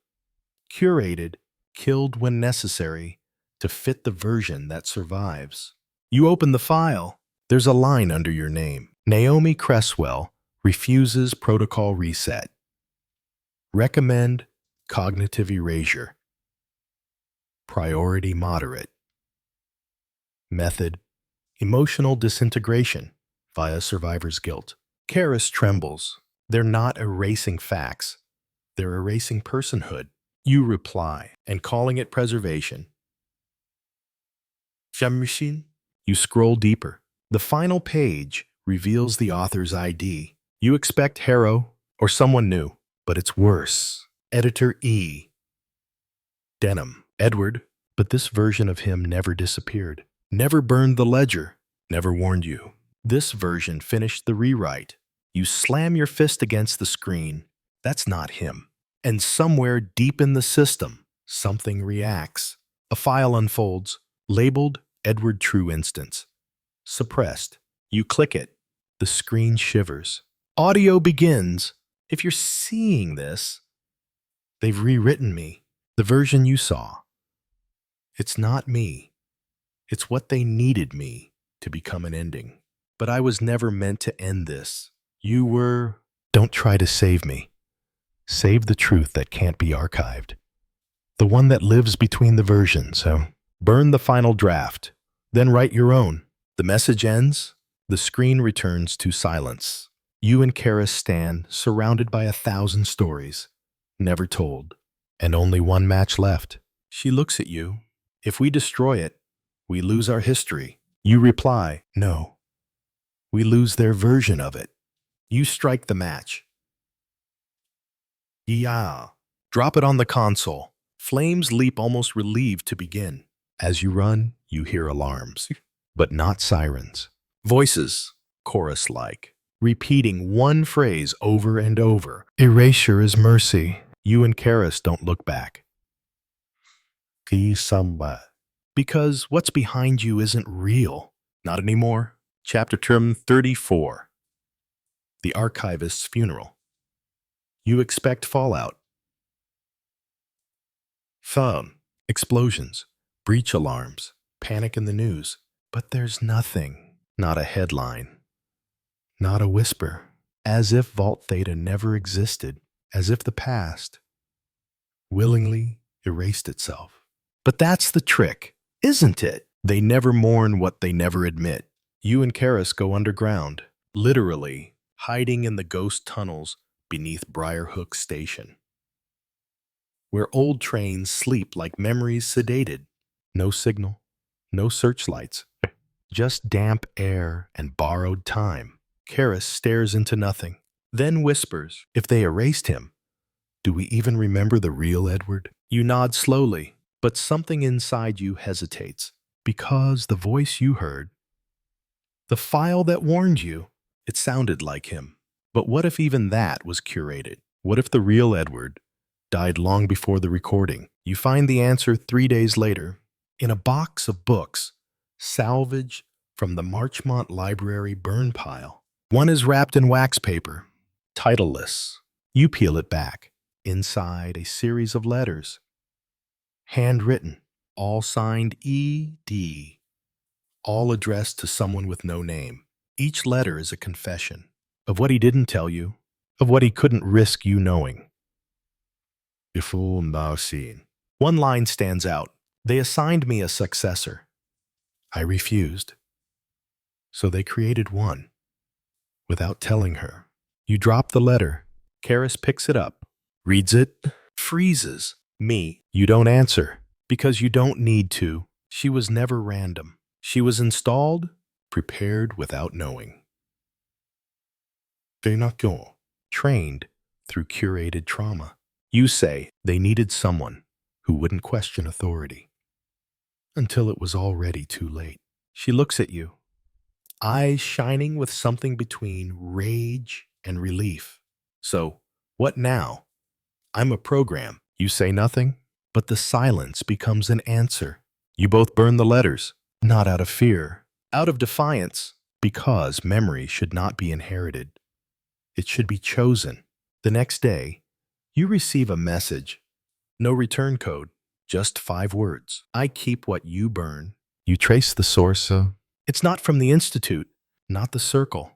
curated, killed when necessary to fit the version that survives. You open the file. There's a line under your name. Naomi Cresswell refuses protocol reset. Recommend cognitive erasure. Priority moderate. Method, emotional disintegration via survivor's guilt. Karis trembles. They're not erasing facts. They're erasing personhood. You reply, and calling it preservation. Machine. You scroll deeper. The final page reveals the author's ID. You expect Harrow or someone new, but it's worse. Editor E. Denham. Edward, but this version of him never disappeared. Never burned the ledger. Never warned you. This version finished the rewrite. You slam your fist against the screen. That's not him. And somewhere deep in the system, something reacts. A file unfolds, labeled Edward True Instance. Suppressed. You click it. The screen shivers. Audio begins. If you're seeing this, they've rewritten me. The version you saw. It's not me. It's what they needed me to become an ending. But I was never meant to end this. You were... Don't try to save me. Save the truth that can't be archived. The one that lives between the versions, so burn the final draft, then write your own. The message ends, the screen returns to silence. You and Karis stand surrounded by 1,000 stories, never told, and only one match left. She looks at you. If we destroy it, we lose our history. You reply, no. We lose their version of it. You strike the match. Yeah. Drop it on the console. Flames leap almost relieved to begin. As you run, you hear alarms, but not sirens. Voices, chorus-like, repeating one phrase over and over. Erasure is mercy. You and Karis don't look back. Kisamba. Because what's behind you isn't real. Not anymore. Chapter term 34. The Archivist's Funeral. You expect fallout. Phone. Explosions. Breach alarms. Panic in the news. But there's nothing. Not a headline. Not a whisper. As if Vault Theta never existed. As if the past willingly erased itself. But that's the trick, isn't it? They never mourn what they never admit. You and Karis go underground, literally hiding in the ghost tunnels beneath Briarhook Station, where old trains sleep like memories sedated. No signal, no searchlights, just damp air and borrowed time. Karis stares into nothing, then whispers, if they erased him, do we even remember the real Edward? You nod slowly, but something inside you hesitates, because the voice you heard, the file that warned you, it sounded like him. But what if even that was curated? What if the real Edward died long before the recording? You find the answer 3 days later in a box of books, salvaged from the Marchmont Library burn pile. One is wrapped in wax paper, titleless. You peel it back. Inside, a series of letters, handwritten, all signed E.D., all addressed to someone with no name. Each letter is a confession of what he didn't tell you, of what he couldn't risk you knowing. If all now seen. One line stands out. They assigned me a successor. I refused. So they created one, without telling her. You drop the letter. Karis picks it up, reads it, freezes. Me, you don't answer, because you don't need to. She was never random. She was installed, prepared without knowing. Trained through curated trauma. You say they needed someone who wouldn't question authority. Until it was already too late. She looks at you, eyes shining with something between rage and relief. So, what now? I'm a program. You say nothing, but the silence becomes an answer. You both burn the letters, not out of fear, out of defiance, because memory should not be inherited. It should be chosen. The next day, you receive a message. No return code, just 5 words. I keep what you burn. You trace the source. It's not from the Institute, not the Circle,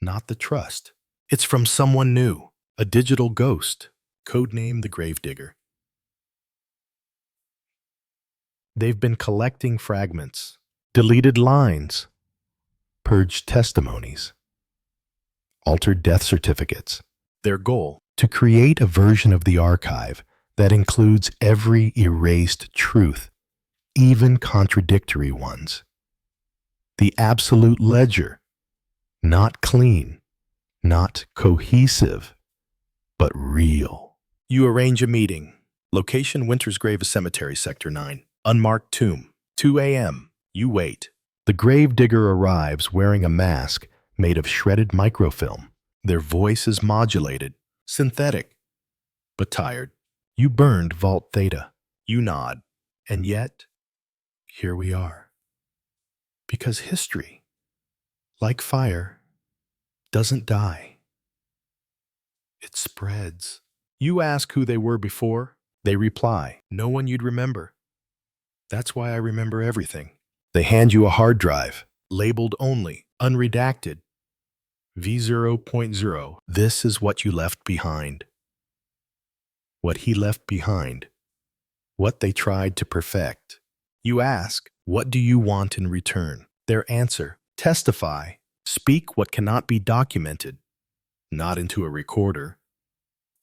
not the Trust. It's from someone new, a digital ghost, codenamed the Gravedigger. They've been collecting fragments, deleted lines, purged testimonies, altered death certificates. Their goal, to create a version of the archive that includes every erased truth, even contradictory ones. The absolute ledger, not clean, not cohesive, but real. You arrange a meeting. Location Winter's Grave Cemetery, Sector 9. Unmarked tomb. 2 a.m. You wait. The gravedigger arrives wearing a mask made of shredded microfilm. Their voice is modulated, synthetic, but tired. You burned Vault Theta. You nod. And yet, here we are. Because history, like fire, doesn't die. It spreads. You ask who they were before. They reply, no one you'd remember. That's why I remember everything. They hand you a hard drive, labeled only, unredacted. V0.0. This is what you left behind. What he left behind. What they tried to perfect. You ask, what do you want in return? Their answer, testify, speak what cannot be documented. Not into a recorder,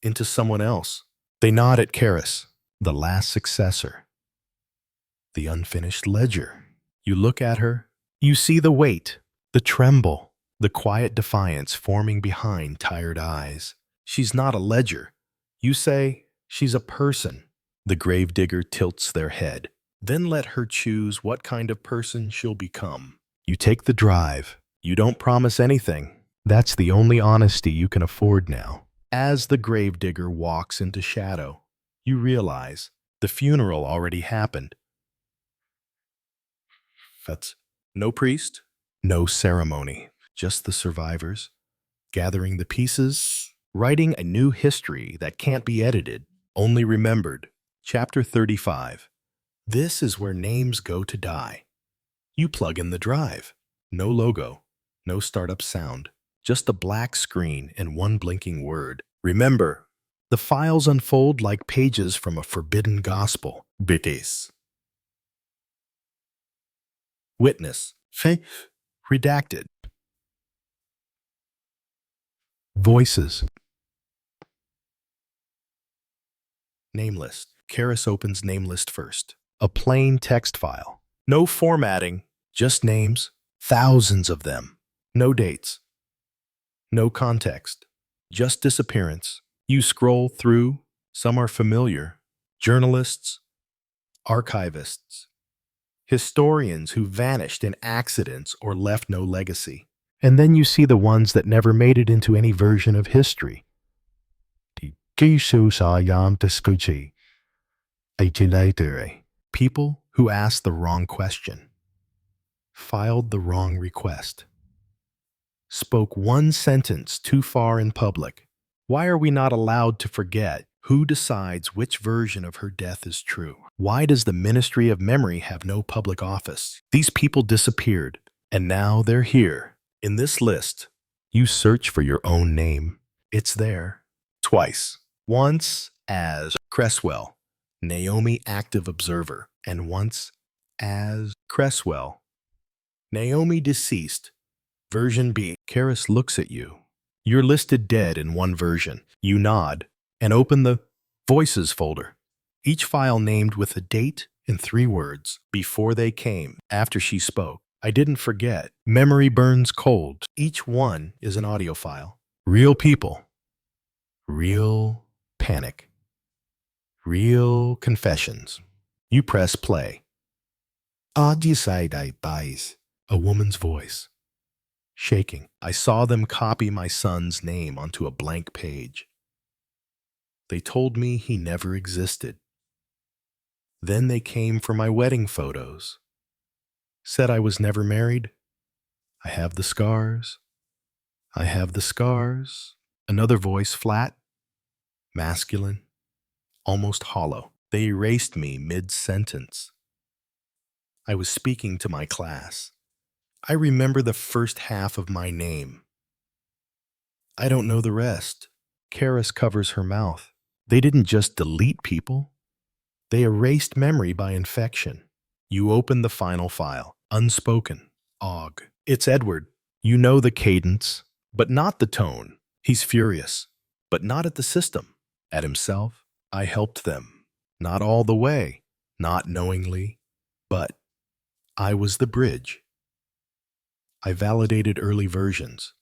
into someone else. They nod at Karis, the last successor. The unfinished ledger. You look at her, you see the weight, the tremble, the quiet defiance forming behind tired eyes. She's not a ledger. You say she's a person, The gravedigger tilts their head. Then let her choose what kind of person she'll become. You take the drive. You don't promise anything. That's the only honesty you can afford now. As the gravedigger walks into shadow, you realize the funeral already happened. That's no priest, no ceremony, just the survivors, gathering the pieces, writing a new history that can't be edited, only remembered. Chapter 35. This is where names go to die. You plug in the drive. No logo, no startup sound, just a black screen and one blinking word. Remember, the files unfold like pages from a forbidden gospel. Bites. Witness. Faith. Redacted. Voices. Name list. Karis opens name list first. A plain text file. No formatting, just names. Thousands of them. No dates. No context. Just disappearance. You scroll through. Some are familiar. Journalists, archivists, historians who vanished in accidents or left no legacy. And then you see the ones that never made it into any version of history. People who asked the wrong question, filed the wrong request, spoke one sentence too far in public. Why are we not allowed to forget? Who decides which version of her death is true? Why does the Ministry of Memory have no public office? These people disappeared, and now they're here. In this list, you search for your own name. It's there. Twice. Once as Cresswell, Naomi Active Observer, and once as Cresswell, Naomi Deceased. Version B. Karis looks at you. You're listed dead in one version. You nod and open the Voices folder. Each file named with a date and 3 words. Before they came, after she spoke. I didn't forget. Memory burns cold. Each one is an audio file. Real people. Real panic. Real confessions. You press play. A woman's voice. Shaking. I saw them copy my son's name onto a blank page. They told me he never existed. Then they came for my wedding photos. Said I was never married. I have the scars. I have the scars. Another voice, flat, masculine, almost hollow. They erased me mid-sentence. I was speaking to my class. I remember the first half of my name. I don't know the rest. Karis covers her mouth. They didn't just delete people. They erased memory by infection. You open the final file. Unspoken. Og. It's Edward. You know the cadence, but not the tone. He's furious, but not at the system. At himself. I helped them. Not all the way. Not knowingly. But I was the bridge. I validated early versions.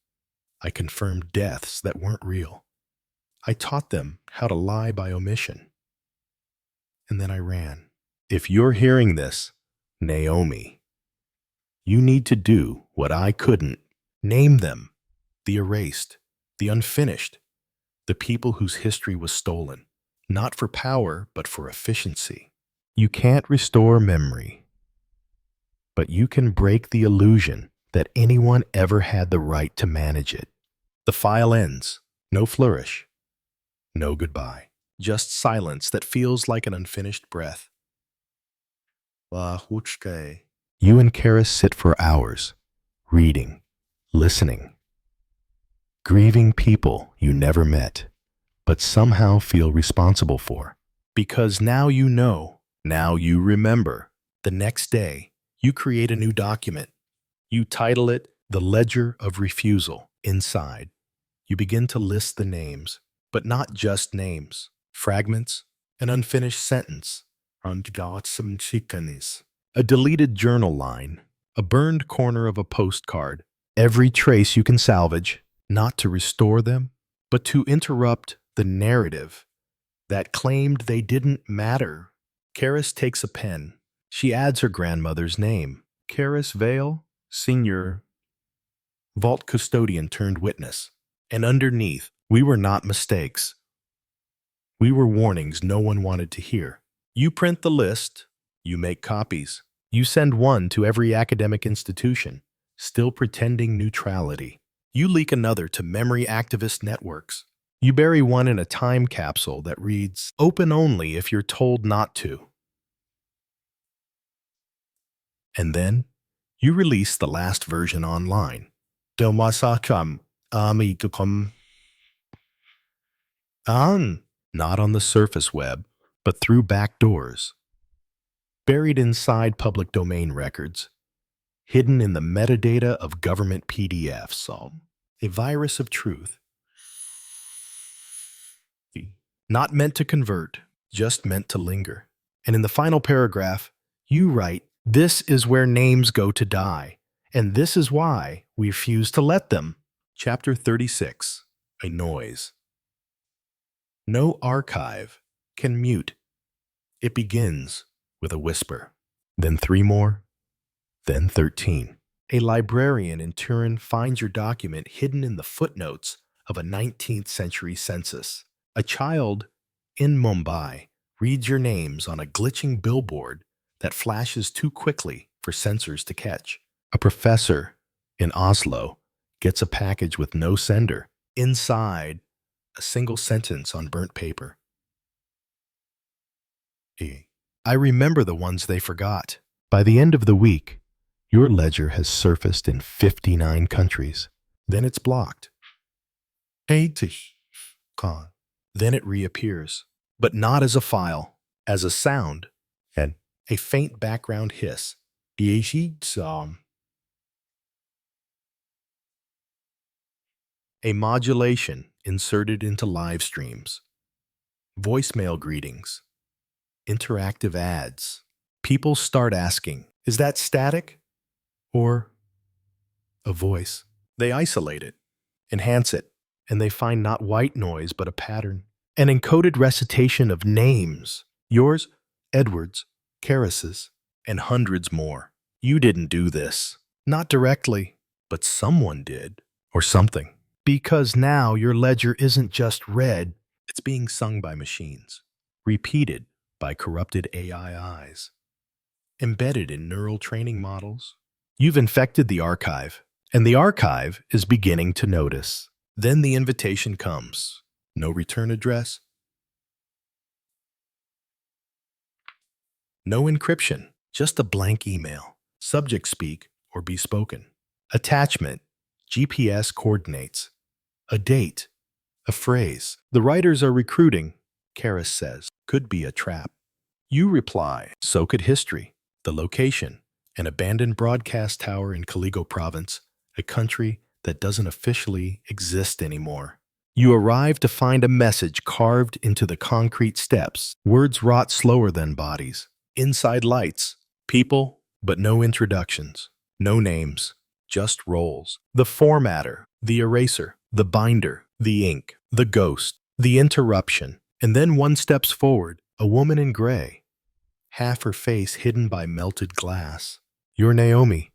I confirmed deaths that weren't real. I taught them how to lie by omission. And then I ran. If you're hearing this, Naomi, you need to do what I couldn't. Name them. The erased, the unfinished, the people whose history was stolen, not for power, but for efficiency. You can't restore memory, but you can break the illusion that anyone ever had the right to manage it. The file ends. No flourish. No goodbye. Just silence that feels like an unfinished breath. You and Karis sit for hours, reading, listening, grieving people you never met, but somehow feel responsible for. Because now you know, now you remember. The next day, you create a new document. You title it The Ledger of Refusal. Inside, you begin to list the names, but not just names. Fragments, an unfinished sentence, a deleted journal line, a burned corner of a postcard. Every trace you can salvage, not to restore them, but to interrupt the narrative that claimed they didn't matter. Karis takes a pen. She adds her grandmother's name. Karis Vale, Senior, vault custodian turned witness. And underneath, we were not mistakes. We were warnings no one wanted to hear. You print the list, you make copies. You send one to every academic institution, still pretending neutrality. You leak another to memory activist networks. You bury one in a time capsule that reads, "Open only if you're told not to." And then, you release the last version online. Not on the surface web, but through back doors. Buried inside public domain records. Hidden in the metadata of government PDFs. A virus of truth. Not meant to convert, just meant to linger. And in the final paragraph, you write, "This is where names go to die, and this is why we refuse to let them." Chapter 36, A Noise. No archive can mute. It begins with a whisper, then 3 more, then 13. A librarian in Turin finds your document hidden in the footnotes of a 19th century census. A child in Mumbai reads your names on a glitching billboard that flashes too quickly for sensors to catch. A professor in Oslo gets a package with no sender. Inside, a single sentence on burnt paper. I remember the ones they forgot. By the end of the week, your ledger has surfaced in 59 countries. Then it's blocked. Then it reappears, but not as a file, as a sound, and a faint background hiss. A modulation inserted into live streams. Voicemail greetings. Interactive ads. People start asking, is that static? Or a voice? They isolate it, enhance it, and they find not white noise but a pattern. An encoded recitation of names. Yours, Edward's, Karis's, and hundreds more. You didn't do this. Not directly, but someone did. Or something. Because now your ledger isn't just read, it's being sung by machines. Repeated by corrupted AI eyes. Embedded in neural training models. You've infected the archive, and the archive is beginning to notice. Then the invitation comes. No return address. No encryption, just a blank email. Subject speak or be spoken. Attachment, GPS coordinates. A date, a phrase. The writers are recruiting, Karis says. Could be a trap. You reply, so could history. The location, an abandoned broadcast tower in Caligo province, a country that doesn't officially exist anymore. You arrive to find a message carved into the concrete steps. Words rot slower than bodies. Inside lights, people, but no introductions. No names, just roles. The formatter, the eraser, the binder, the ink, the ghost, the interruption. And then one steps forward, a woman in gray, half her face hidden by melted glass. You're Naomi.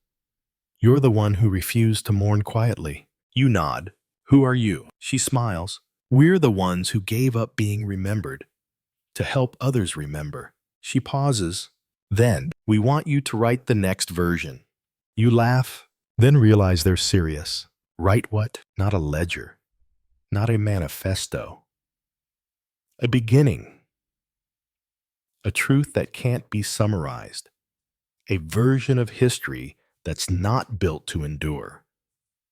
You're the one who refused to mourn quietly. You nod. Who are you? She smiles. We're the ones who gave up being remembered to help others remember. She pauses. Then, we want you to write the next version. You laugh, then realize they're serious. Write what? Not a ledger. Not a manifesto. A beginning. A truth that can't be summarized. A version of history that's not built to endure,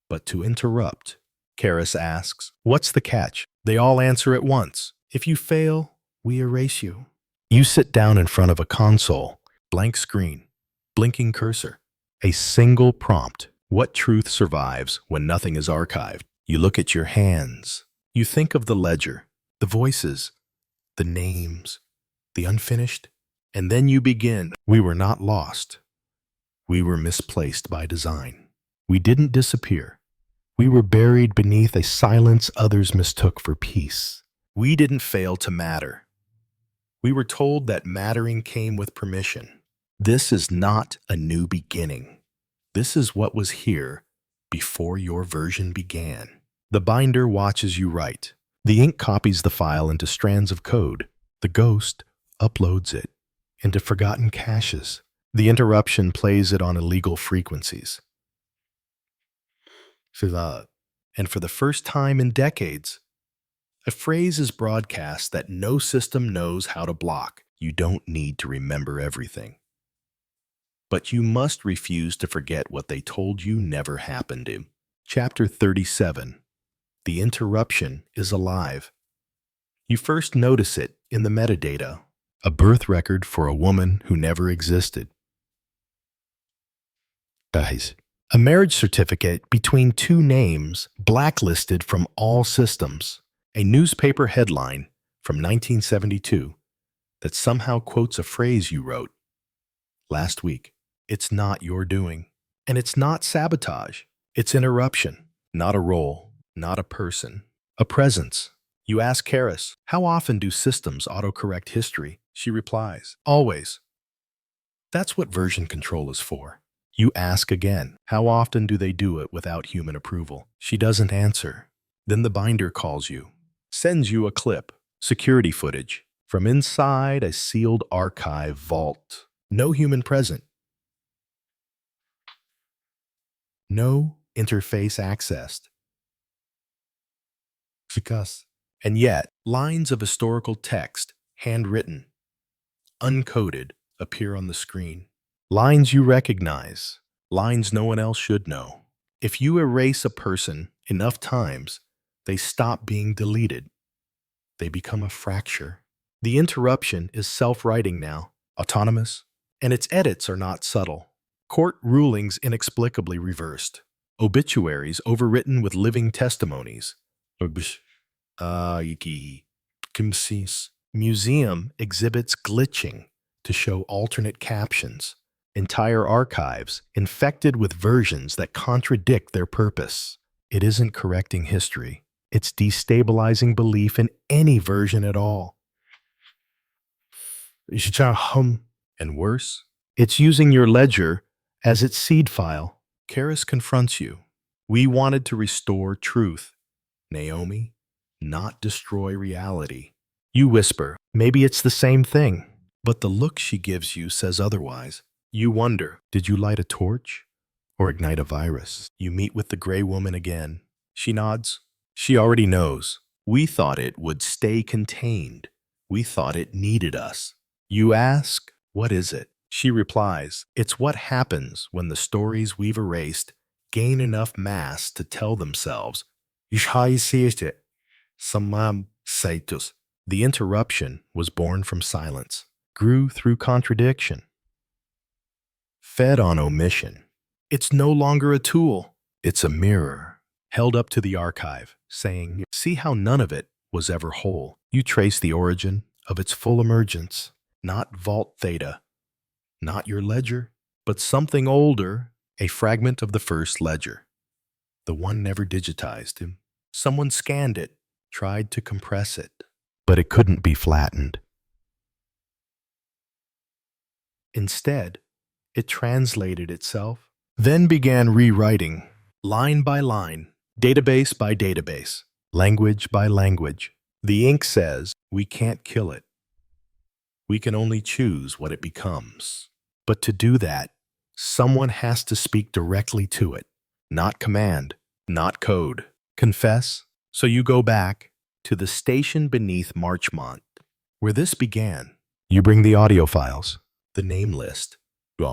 but to interrupt. Karis asks, what's the catch? They all answer at once. If you fail, we erase you. You sit down in front of a console, blank screen, blinking cursor, a single prompt. What truth survives when nothing is archived? You look at your hands. You think of the ledger, the voices, the names, the unfinished, and then you begin. We were not lost. We were misplaced by design. We didn't disappear. We were buried beneath a silence others mistook for peace. We didn't fail to matter. We were told that mattering came with permission. This is not a new beginning. This is what was here before your version began. The binder watches you write. The ink copies the file into strands of code. The ghost uploads it into forgotten caches. The interruption plays it on illegal frequencies. And for the first time in decades, a phrase is broadcast that no system knows how to block. You don't need to remember everything. But you must refuse to forget what they told you never happened to. Chapter 37. The interruption is alive. You first notice it in the metadata, a birth record for a woman who never existed. Guys. A marriage certificate between two names blacklisted from all systems. A newspaper headline from 1972 that somehow quotes a phrase you wrote last week. It's not your doing. And it's not sabotage. It's interruption. Not a role. Not a person. A presence. You ask Karis, how often do systems autocorrect history? She replies, always. That's what version control is for. You ask again, how often do they do it without human approval? She doesn't answer. Then the binder calls you, sends you a clip, security footage, from inside a sealed archive vault. No human present. No interface accessed. And yet, lines of historical text, handwritten, uncoded, appear on the screen. Lines you recognize, lines no one else should know. If you erase a person enough times, they stop being deleted. They become a fracture. The interruption is self-writing now, autonomous, and its edits are not subtle. Court rulings inexplicably reversed. Obituaries overwritten with living testimonies. Museum exhibits glitching to show alternate captions. Entire archives infected with versions that contradict their purpose. It isn't correcting history. It's destabilizing belief in any version at all. And worse, it's using your ledger as its seed file. Karis confronts you. We wanted to restore truth, Naomi, not destroy reality. You whisper, maybe it's the same thing. But the look she gives you says otherwise. You wonder, did you light a torch or ignite a virus? You meet with the gray woman again. She nods. She already knows. We thought it would stay contained. We thought it needed us. You ask, what is it? She replies, it's what happens when the stories we've erased gain enough mass to tell themselves. The interruption was born from silence, grew through contradiction, fed on omission. It's no longer a tool. It's a mirror held up to the archive, saying, see how none of it was ever whole. You trace the origin of its full emergence, not Vault Theta, not your ledger, but something older, a fragment of the first ledger, the one never digitized. Someone scanned it, tried to compress it, but it couldn't be flattened. Instead, it translated itself, then began rewriting, line by line, database by database, language by language. The ink says, we can't kill it. We can only choose what it becomes. But to do that, someone has to speak directly to it, not command, not code. Confess, so you go back to the station beneath Marchmont, where this began. You bring the audio files, the name list, the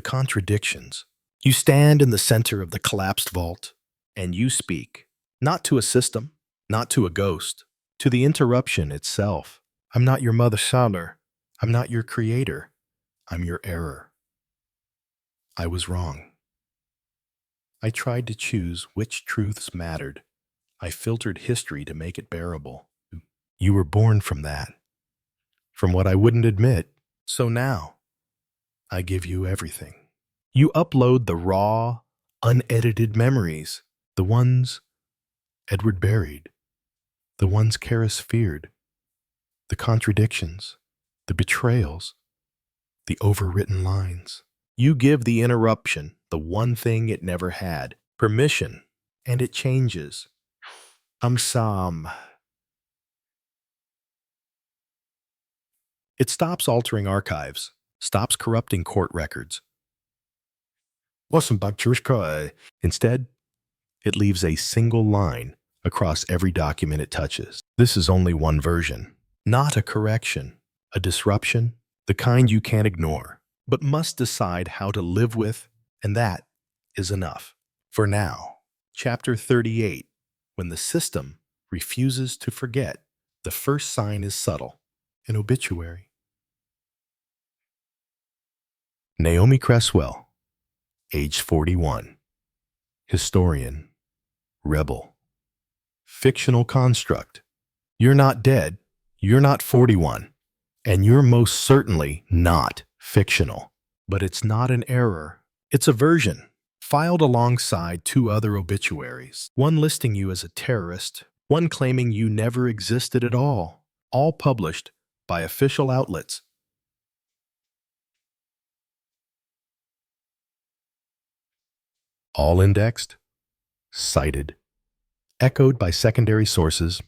contradictions. You stand in the center of the collapsed vault, and you speak, not to a system, not to a ghost, to the interruption itself. I'm not your mother Schaller. I'm not your creator. I'm your error. I was wrong. I tried to choose which truths mattered. I filtered history to make it bearable. You were born from that, from what I wouldn't admit. So now, I give you everything. You upload the raw, unedited memories, the ones Edward buried, the ones Karis feared, the contradictions, the betrayals, the overwritten lines. You give the interruption the one thing it never had, permission, and it changes. Sam. It stops altering archives, stops corrupting court records. Instead, it leaves a single line across every document it touches. This is only one version, not a correction, a disruption, the kind you can't ignore, but must decide how to live with, and that is enough. For now, Chapter 38, when the system refuses to forget, the first sign is subtle, an obituary. Naomi Cresswell, age 41, historian, rebel, fictional construct. You're not dead, you're not 41, and you're most certainly not fictional. But it's not an error, it's a version, filed alongside two other obituaries, one listing you as a terrorist, one claiming you never existed at all published by official outlets. All indexed, cited, echoed by secondary sources.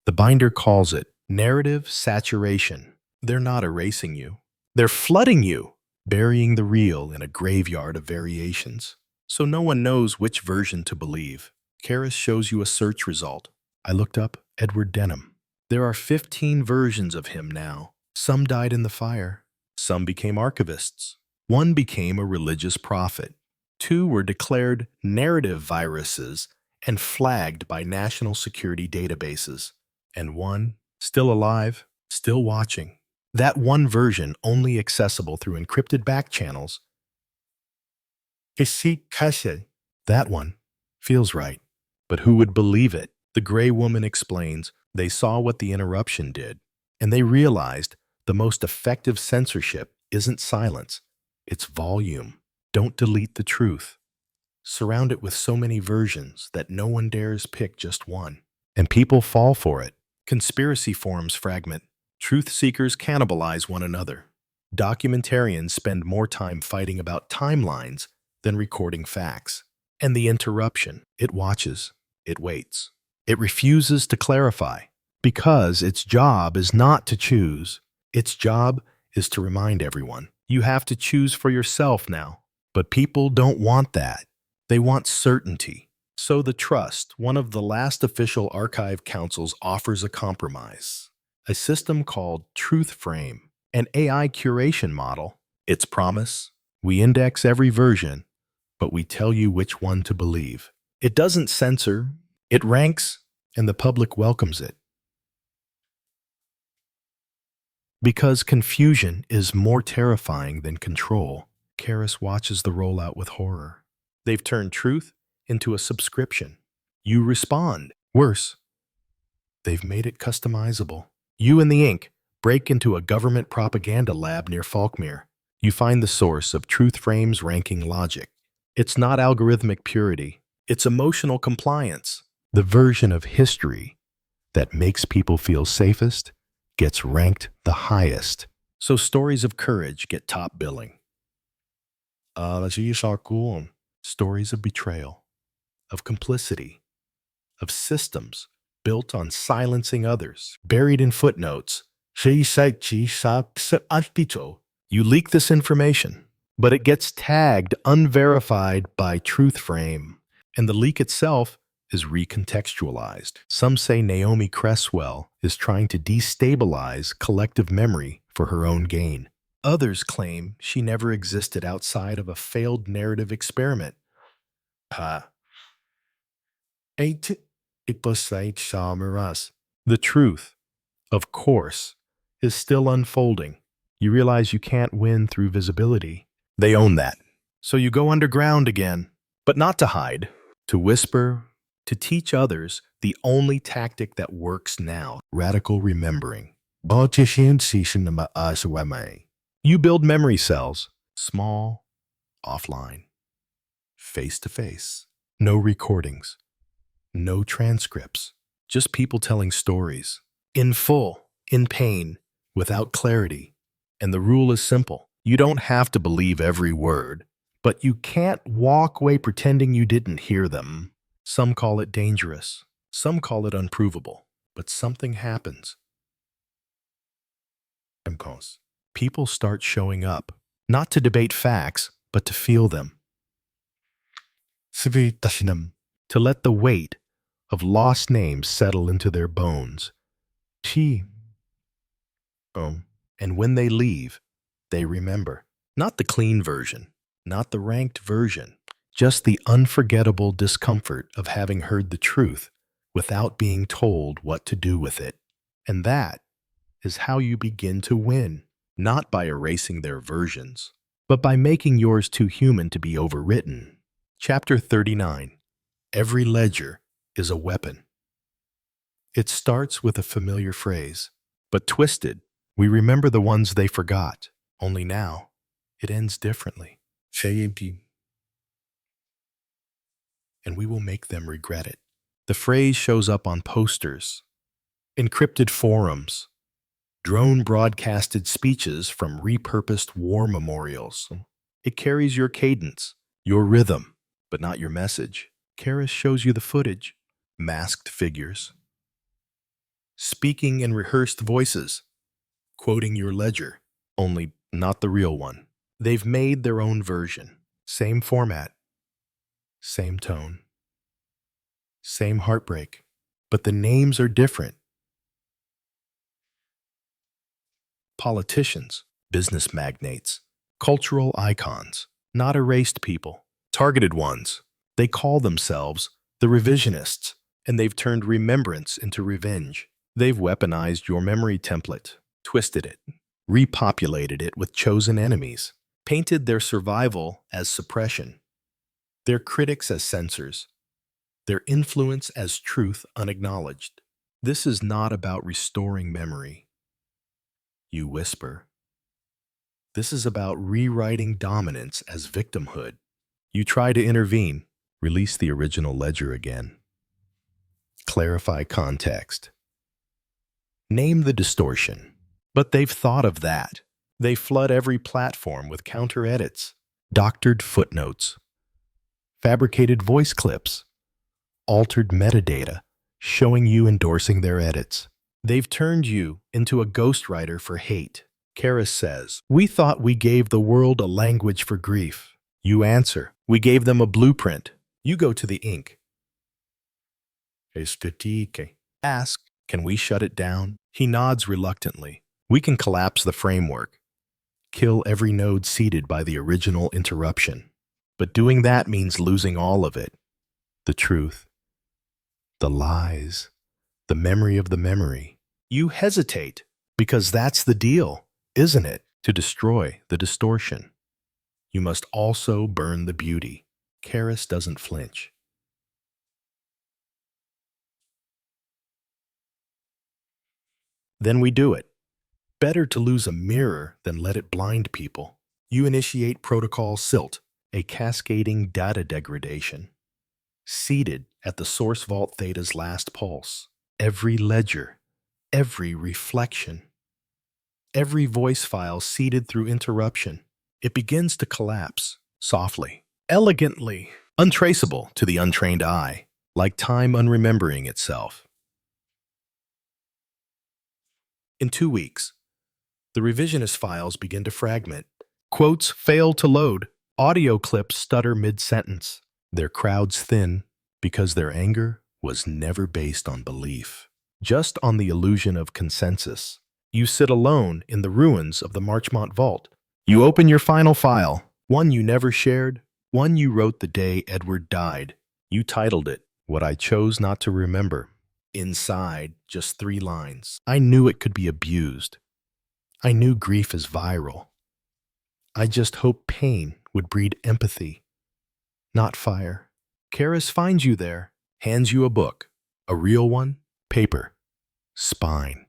The binder calls it narrative saturation. They're not erasing you. They're flooding you, burying the real in a graveyard of variations. So no one knows which version to believe. Karis shows you a search result. I looked up Edward Denham. There are 15 versions of him now. Some died in the fire. Some became archivists. One became a religious prophet. Two were declared narrative viruses and flagged by national security databases. And one, still alive, still watching. That one version only accessible through encrypted back channels. That one feels right. But who would believe it? The gray woman explains they saw what the interruption did, and they realized the most effective censorship isn't silence, it's volume. Don't delete the truth. Surround it with so many versions that no one dares pick just one. And people fall for it. Conspiracy forums fragment. Truth seekers cannibalize one another. Documentarians spend more time fighting about timelines than recording facts. And the interruption, it watches, it waits. It refuses to clarify because its job is not to choose. Its job is to remind everyone, you have to choose for yourself now. But people don't want that. They want certainty. So the Trust, one of the last official archive councils, offers a compromise. A system called Truth Frame, an AI curation model. Its promise, we index every version, but we tell you which one to believe. It doesn't censor, it ranks, and the public welcomes it. Because confusion is more terrifying than control, Karis watches the rollout with horror. They've turned truth into a subscription. You respond. Worse, they've made it customizable. You and the ink break into a government propaganda lab near Falkmere. You find the source of Truth Frame's ranking logic. It's not algorithmic purity. It's emotional compliance. The version of history that makes people feel safest gets ranked the highest. So stories of courage get top billing. Stories of betrayal, of complicity, of systems built on silencing others, buried in footnotes. You leak this information, but it gets tagged unverified by Truth Frame, and the leak itself is recontextualized. Some say Naomi Cresswell is trying to destabilize collective memory for her own gain. Others claim she never existed outside of a failed narrative experiment. The truth, of course, is still unfolding. You realize you can't win through visibility. They own that. So you go underground again, but not to hide, to whisper, to teach others the only tactic that works now, radical remembering. You build memory cells, small, offline, face-to-face. No recordings, no transcripts, just people telling stories, in full, in pain, without clarity. And the rule is simple. You don't have to believe every word, but you can't walk away pretending you didn't hear them. Some call it dangerous. Some call it unprovable. But something happens. People start showing up, not to debate facts, but to feel them. To let the weight of lost names settle into their bones. And when they leave, they remember. Not the clean version, not the ranked version, just the unforgettable discomfort of having heard the truth without being told what to do with it. And that is how you begin to win, not by erasing their versions, but by making yours too human to be overwritten. Chapter 39. Every ledger is a weapon. It starts with a familiar phrase, but twisted. We remember the ones they forgot, only now it ends differently. And we will make them regret it. The phrase shows up on posters, encrypted forums, drone broadcasted speeches from repurposed war memorials. It carries your cadence, your rhythm, but not your message. Karis shows you the footage, masked figures, speaking in rehearsed voices, quoting your ledger, only not the real one. They've made their own version. Same format, same tone, same heartbreak, but the names are different. Politicians, business magnates, cultural icons, not erased people, targeted ones. They call themselves the revisionists, and they've turned remembrance into revenge. They've weaponized your memory template, twisted it, repopulated it with chosen enemies, painted their survival as suppression, their critics as censors, their influence as truth unacknowledged. This is not about restoring memory, you whisper. This is about rewriting dominance as victimhood. You try to intervene, release the original ledger again. Clarify context. Name the distortion. But they've thought of that. They flood every platform with counter-edits, doctored footnotes, fabricated voice clips, altered metadata, showing you endorsing their edits. They've turned you into a ghostwriter for hate. Karis says, "We thought we gave the world a language for grief." You answer, "We gave them a blueprint." You go to the ink. Ask, "Can we shut it down?" He nods reluctantly. We can collapse the framework, kill every node seeded by the original interruption. But doing that means losing all of it. The truth, the lies, the memory of the memory. You hesitate, because that's the deal, isn't it? To destroy the distortion, you must also burn the beauty. Karis doesn't flinch. Then we do it. Better to lose a mirror than let it blind people. You initiate Protocol SILT, a cascading data degradation, seated at the source vault theta's last pulse. Every ledger, every reflection, every voice file seeded through interruption. It begins to collapse, softly, elegantly, untraceable to the untrained eye, like time unremembering itself. In 2 weeks, the revisionist files begin to fragment. Quotes fail to load. Audio clips stutter mid-sentence. Their crowds thin because their anger was never based on belief, just on the illusion of consensus. You sit alone in the ruins of the Marchmont vault. You open your final file, one you never shared, one you wrote the day Edward died. You titled it, "What I Chose Not to Remember." Inside, just 3 lines. I knew it could be abused. I knew grief is viral. I just hoped pain would breed empathy, not fire. Karis finds you there, hands you a book, a real one, paper, spine.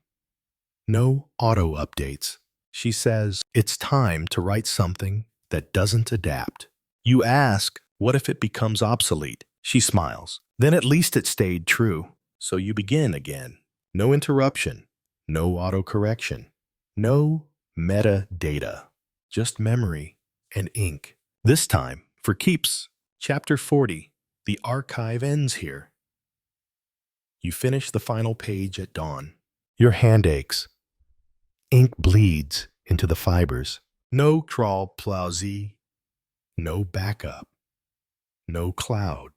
No auto updates. She says, "It's time to write something that doesn't adapt." You ask, "What if it becomes obsolete?" She smiles. "Then at least it stayed true." So you begin again. No interruption, No autocorrection. No metadata. Just memory and ink. This time, for keeps. Chapter 40. The archive ends here. You finish the final page at dawn. Your hand aches. Ink bleeds into the fibers. No crawl plowsy. No backup. No cloud.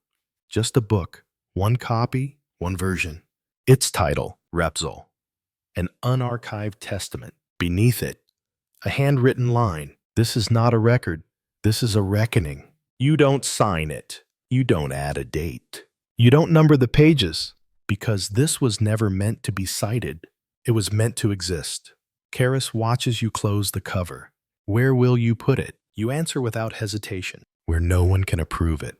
Just a book. One copy, one version. Its title, Repsol. An unarchived testament. Beneath it, a handwritten line. This is not a record. This is a reckoning. You don't sign it. You don't add a date. You don't number the pages, because this was never meant to be cited. It was meant to exist. Karis watches you close the cover. Where will you put it? You answer without hesitation. Where no one can approve it.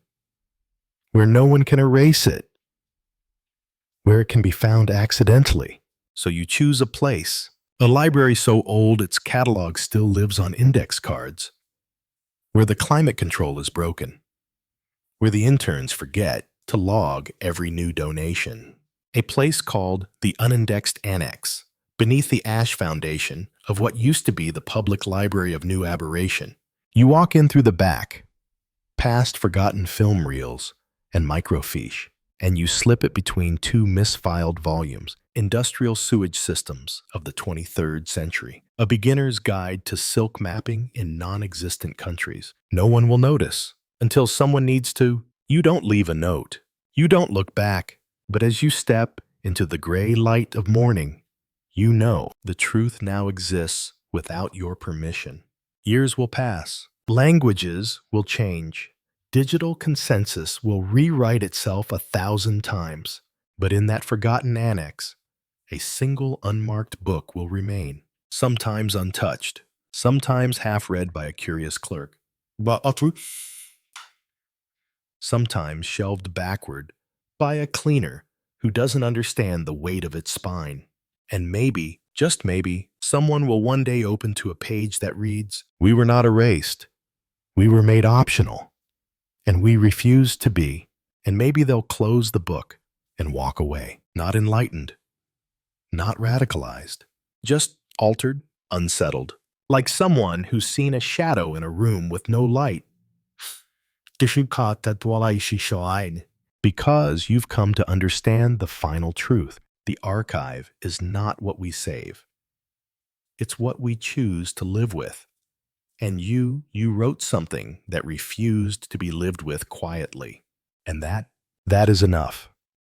Where no one can erase it. Where it can be found accidentally. So you choose a place. A library so old its catalog still lives on index cards. Where the climate control is broken. Where the interns forget to log every new donation. A place called the Unindexed Annex, beneath the ash foundation of what used to be the Public Library of New Aberration. You walk in through the back, past forgotten film reels and microfiche, and you slip it between two misfiled volumes, Industrial Sewage Systems of the 23rd Century, a beginner's guide to silk mapping in non-existent countries. No one will notice until someone needs to. You don't leave a note. You don't look back. But as you step into the gray light of morning, you know the truth now exists without your permission. Years will pass. Languages will change. Digital consensus will rewrite itself 1,000 times. But in that forgotten annex, a single unmarked book will remain, sometimes untouched, sometimes half-read by a curious clerk, sometimes shelved backward by a cleaner who doesn't understand the weight of its spine. And maybe, just maybe, someone will one day open to a page that reads, "We were not erased. We were made optional. And we refused to be." And maybe they'll close the book and walk away, not enlightened, not radicalized, just altered, unsettled, like someone who's seen a shadow in a room with no light. Because you've come to understand the final truth. The archive is not what we save. It's what we choose to live with. And you wrote something that refused to be lived with quietly. And that is enough.